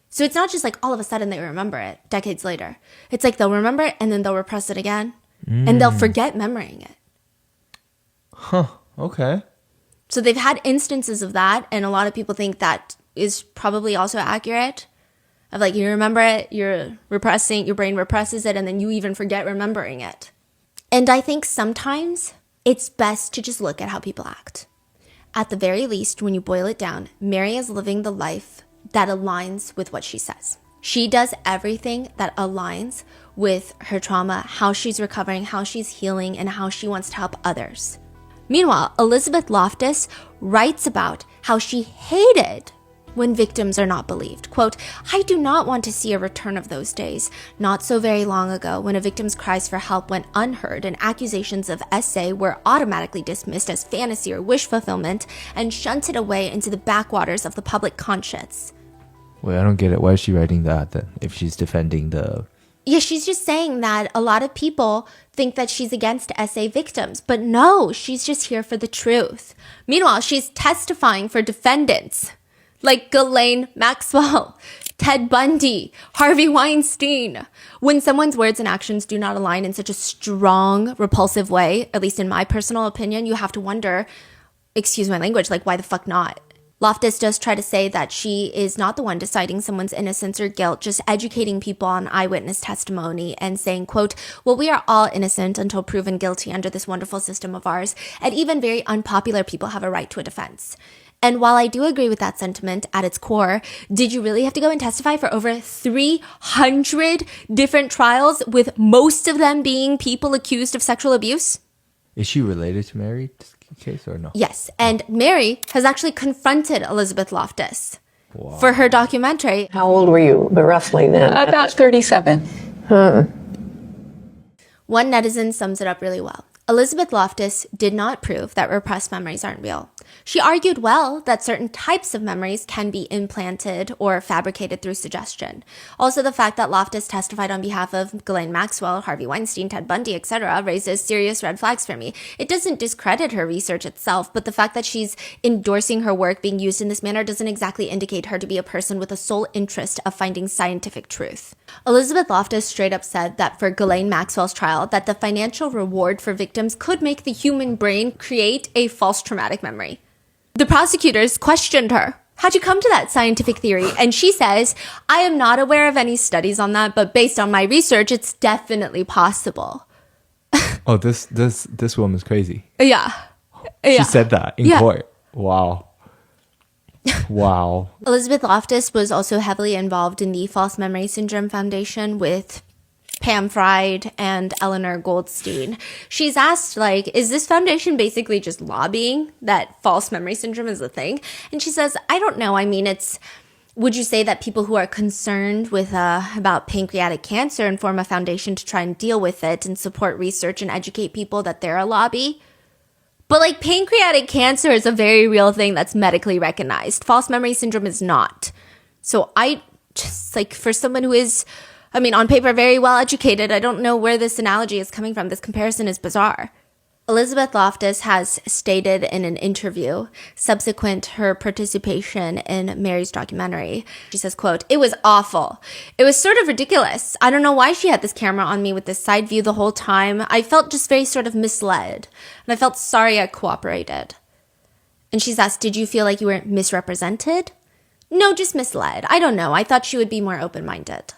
B: So it's not just like all of a sudden they remember it decades later. It's like they'll remember it and then they'll repress it again and they'll forget memorying it.
A: Huh, okay.
B: So they've had instances of that, and a lot of people think that is probably also accurate. Of like, you remember it, you're repressing, your brain represses it, and then you even forget remembering it. And I think sometimes it's best to just look at how people act. At the very least, when you boil it down, Mary is living the life that aligns with what she says. She does everything that aligns with her trauma, how she's recovering, how she's healing, and how she wants to help others. Meanwhile, Elizabeth Loftus writes about how she hated when victims are not believed. Quote, I do not want to see a return of those days, not so very long ago, when a victim's cries for help went unheard and accusations of SA were automatically dismissed as fantasy or wish fulfillment and shunted away into the backwaters of the public conscience.
A: Wait, I don't get it. Why is she writing that then, if she's defending the...
B: Yeah, she's just saying that a lot of people think that she's against SA victims, but no, she's just here for the truth. Meanwhile, she's testifying for defendants like Ghislaine Maxwell, Ted Bundy, Harvey Weinstein. When someone's words and actions do not align in such a strong, repulsive way, at least in my personal opinion, you have to wonder, excuse my language, like, why the fuck not? Loftus does try to say that she is not the one deciding someone's innocence or guilt, just educating people on eyewitness testimony and saying, quote, well, we are all innocent until proven guilty under this wonderful system of ours, and even very unpopular people have a right to a defense. And while I do agree with that sentiment at its core, did you really have to go and testify for over 300 different trials, with most of them being people accused of sexual abuse?
A: Is she related to Mary? Case or no?
B: Yes, and Mary has actually confronted Elizabeth Loftus for her documentary.
D: How old were you roughly then?
C: About 37.
B: One netizen sums it up really well. Elizabeth Loftus did not prove that repressed memories aren't real. She argued well that certain types of memories can be implanted or fabricated through suggestion. Also, the fact that Loftus testified on behalf of Ghislaine Maxwell, Harvey Weinstein, Ted Bundy, etc. raises serious red flags for me. It doesn't discredit her research itself, but the fact that she's endorsing her work being used in this manner doesn't exactly indicate her to be a person with a sole interest of finding scientific truth. Elizabeth Loftus straight up said that for Ghislaine Maxwell's trial, that the financial reward for victims could make the human brain create a false traumatic memory. The prosecutors questioned her. How'd you come to that scientific theory? And she says, I am not aware of any studies on that, but based on my research, it's definitely possible.
A: Oh, this woman's crazy.
B: Yeah.
A: She said that in court. Wow. Wow.
B: Elizabeth Loftus was also heavily involved in the False Memory Syndrome Foundation with Pam Fried and Eleanor Goldstein. She's asked, like, is this foundation basically just lobbying that false memory syndrome is a thing? And she says, I don't know. I mean, would you say that people who are concerned with about pancreatic cancer and form a foundation to try and deal with it and support research and educate people that they're a lobby? But like, pancreatic cancer is a very real thing that's medically recognized. False memory syndrome is not. So I just, like, for someone who is, I mean, on paper, very well educated, I don't know where this analogy is coming from. This comparison is bizarre. Elizabeth Loftus has stated in an interview subsequent her participation in Mary's documentary, she says, quote, "It was awful. It was sort of ridiculous. I don't know why she had this camera on me with this side view the whole time. I felt just very sort of misled, and I felt sorry I cooperated." And she's asked, "Did you feel like you were misrepresented?" "No, just misled. I don't know. I thought she would be more open-minded."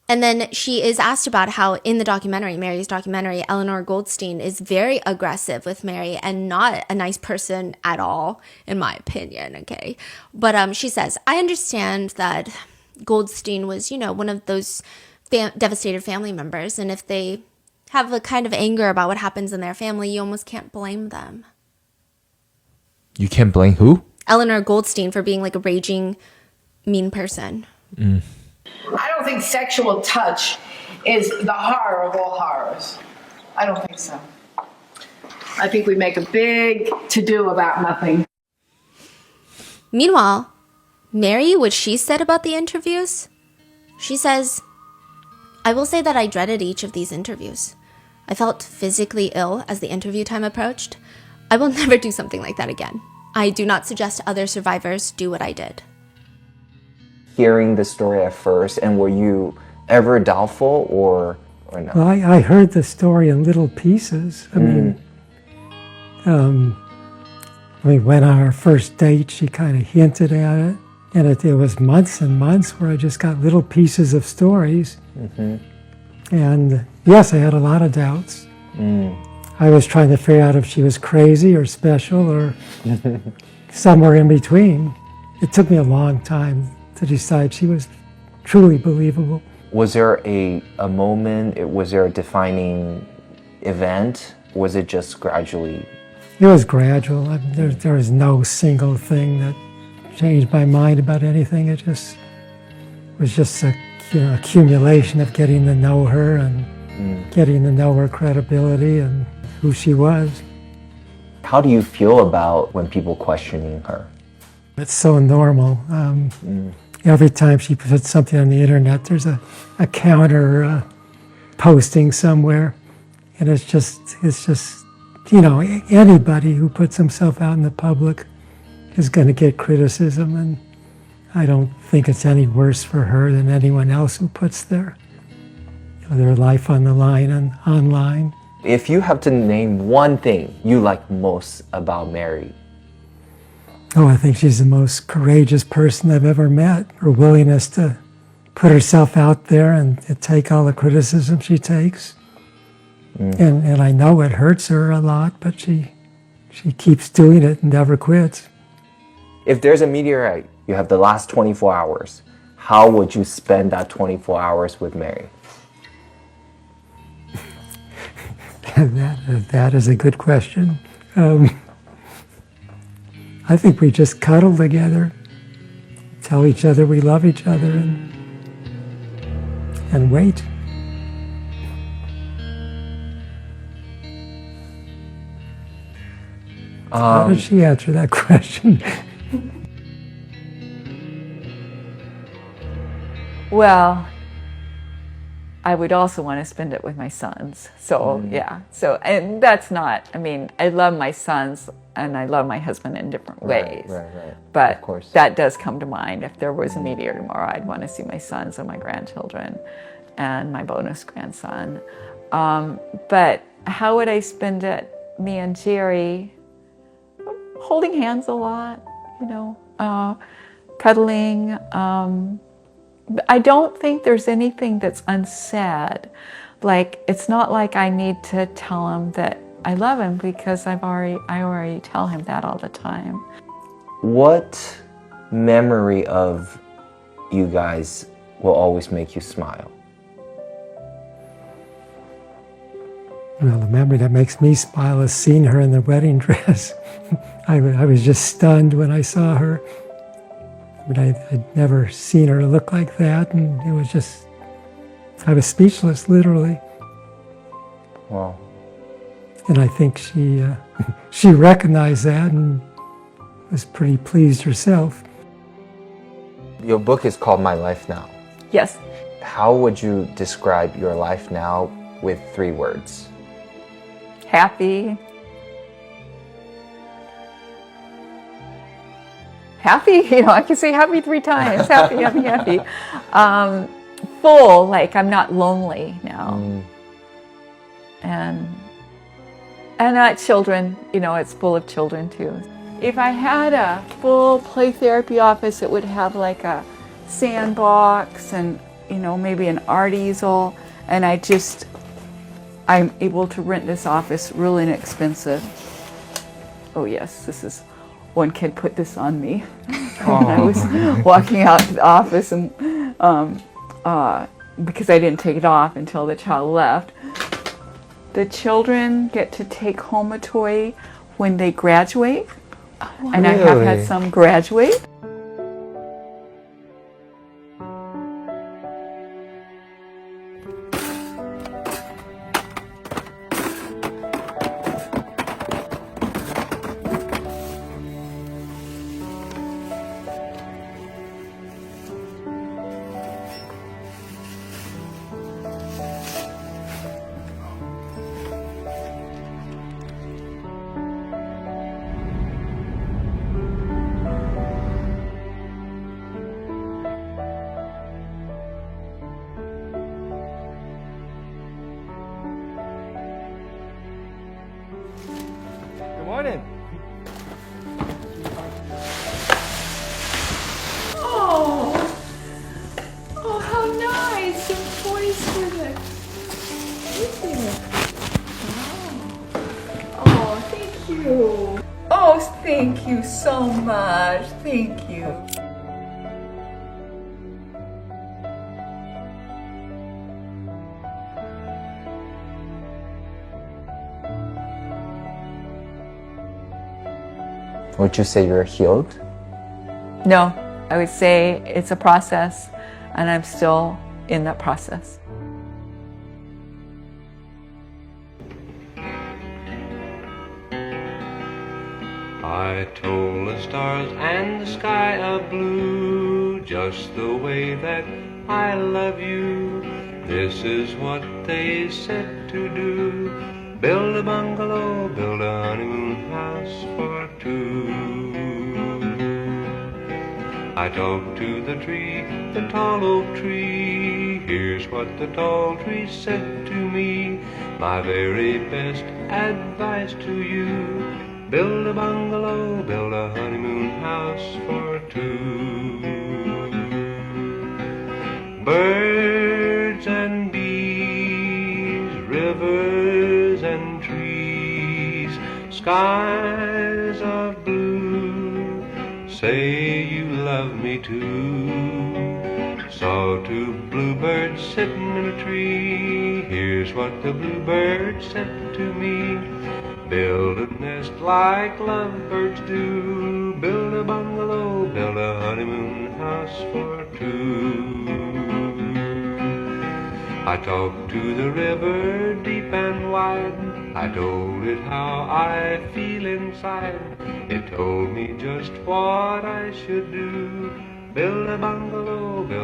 B: And then she is asked about how in the documentary, Mary's documentary, Eleanor Goldstein is very aggressive with Mary and not a nice person at all, in my opinion, okay? But she says, "I understand that Goldstein was, one of those devastated family members, and if they have a kind of anger about what happens in their family, you almost can't blame them."
A: You can't blame who?
B: Eleanor Goldstein for being like a raging, mean person.
Q: I don't think sexual touch is the horror of all horrors. I don't think so. I think we make a big to-do about nothing.
B: Meanwhile, Mary, what she said about the interviews, she says, "I will say that I dreaded each of these interviews. I felt physically ill as the interview time approached. I will never do something like that again. I do not suggest other survivors do what I did."
K: Hearing the story at first, and were you ever doubtful or no?
L: Well, I heard the story in little pieces. I mean, we went on our first date, she kind of hinted at it, and it was months and months where I just got little pieces of stories. And yes, I had a lot of doubts. I was trying to figure out if she was crazy or special or somewhere in between. It took me a long time to decide she was truly believable.
K: Was there a moment, was there a defining event? Was it just gradually?
L: It was gradual. I mean, there was no single thing that changed my mind about anything. It just was just a accumulation of getting to know her and getting to know her credibility and who she was.
K: How do you feel about when people questioning her?
L: It's so normal. Every time she puts something on the internet, there's a counter posting somewhere, and it's just anybody who puts himself out in the public is going to get criticism, and I don't think it's any worse for her than anyone else who puts their life on the line and online.
K: If you have to name one thing you like most about Mary.
L: Oh, I think she's the most courageous person I've ever met. Her willingness to put herself out there and to take all the criticism she takes. And I know it hurts her a lot, but she keeps doing it and never quits.
K: If there's a meteorite, you have the last 24 hours. How would you spend that 24 hours with Mary?
L: That is a good question. I think we just cuddle together, tell each other we love each other, and wait. How did she answer that question?
C: Well, I would also want to spend it with my sons. So, yeah. So, and that's not, I mean, I love my sons and I love my husband in different ways. Right. But of course, that does come to mind. If there was a meteor tomorrow, I'd want to see my sons and my grandchildren and my bonus grandson. But how would I spend it? Me and Jerry, holding hands a lot, cuddling. I don't think there's anything that's unsaid. Like, it's not like I need to tell him that I love him because I already tell him that all the time.
K: What memory of you guys will always make you smile?
L: Well, the memory that makes me smile is seeing her in the wedding dress. I was just stunned when I saw her. But I'd never seen her look like that, and it was just, I was speechless, literally.
K: Wow.
L: And I think she recognized that and was pretty pleased herself.
K: Your book is called My Life Now.
C: Yes.
K: How would you describe your life now with 3 words?
C: Happy. Happy, you know, I can say happy 3 times. Happy, happy, happy. Full, like I'm not lonely now. And children, you know, it's full of children too. If I had a full play therapy office, it would have like a sandbox and, you know, maybe an art easel. And I'm able to rent this office really inexpensive. Oh yes, this is, one kid put this on me when I was walking out to the office, and because I didn't take it off until the child left. The children get to take home a toy when they graduate, and I have had some graduate.
E: Good morning.
C: Oh, how nice! Some toys for the kids. Oh, thank you. Oh, thank you so much. Thank you.
K: Would you say you're healed?
C: No, I would say it's a process, and I'm still in that process.
G: I told the stars and the sky of blue just the way that I love you. This is what they said to do. Build a bungalow, build a honeymoon house for 2. I talked to the tree, the tall oak tree. Here's what the tall tree said to me. My very best advice to you. Build a bungalow, build a honeymoon house for 2. Birds and bees, rivers and trees, skies of blue, say you love me too. Saw 2 bluebirds sitting in a tree. Here's what the bluebird said to me. Build a nest like lovebirds do. Build a bungalow, build a honeymoon house for 2. I talked to the river deep and wide. I told it how I feel inside. It told me just what I should do. Build a bungalow, build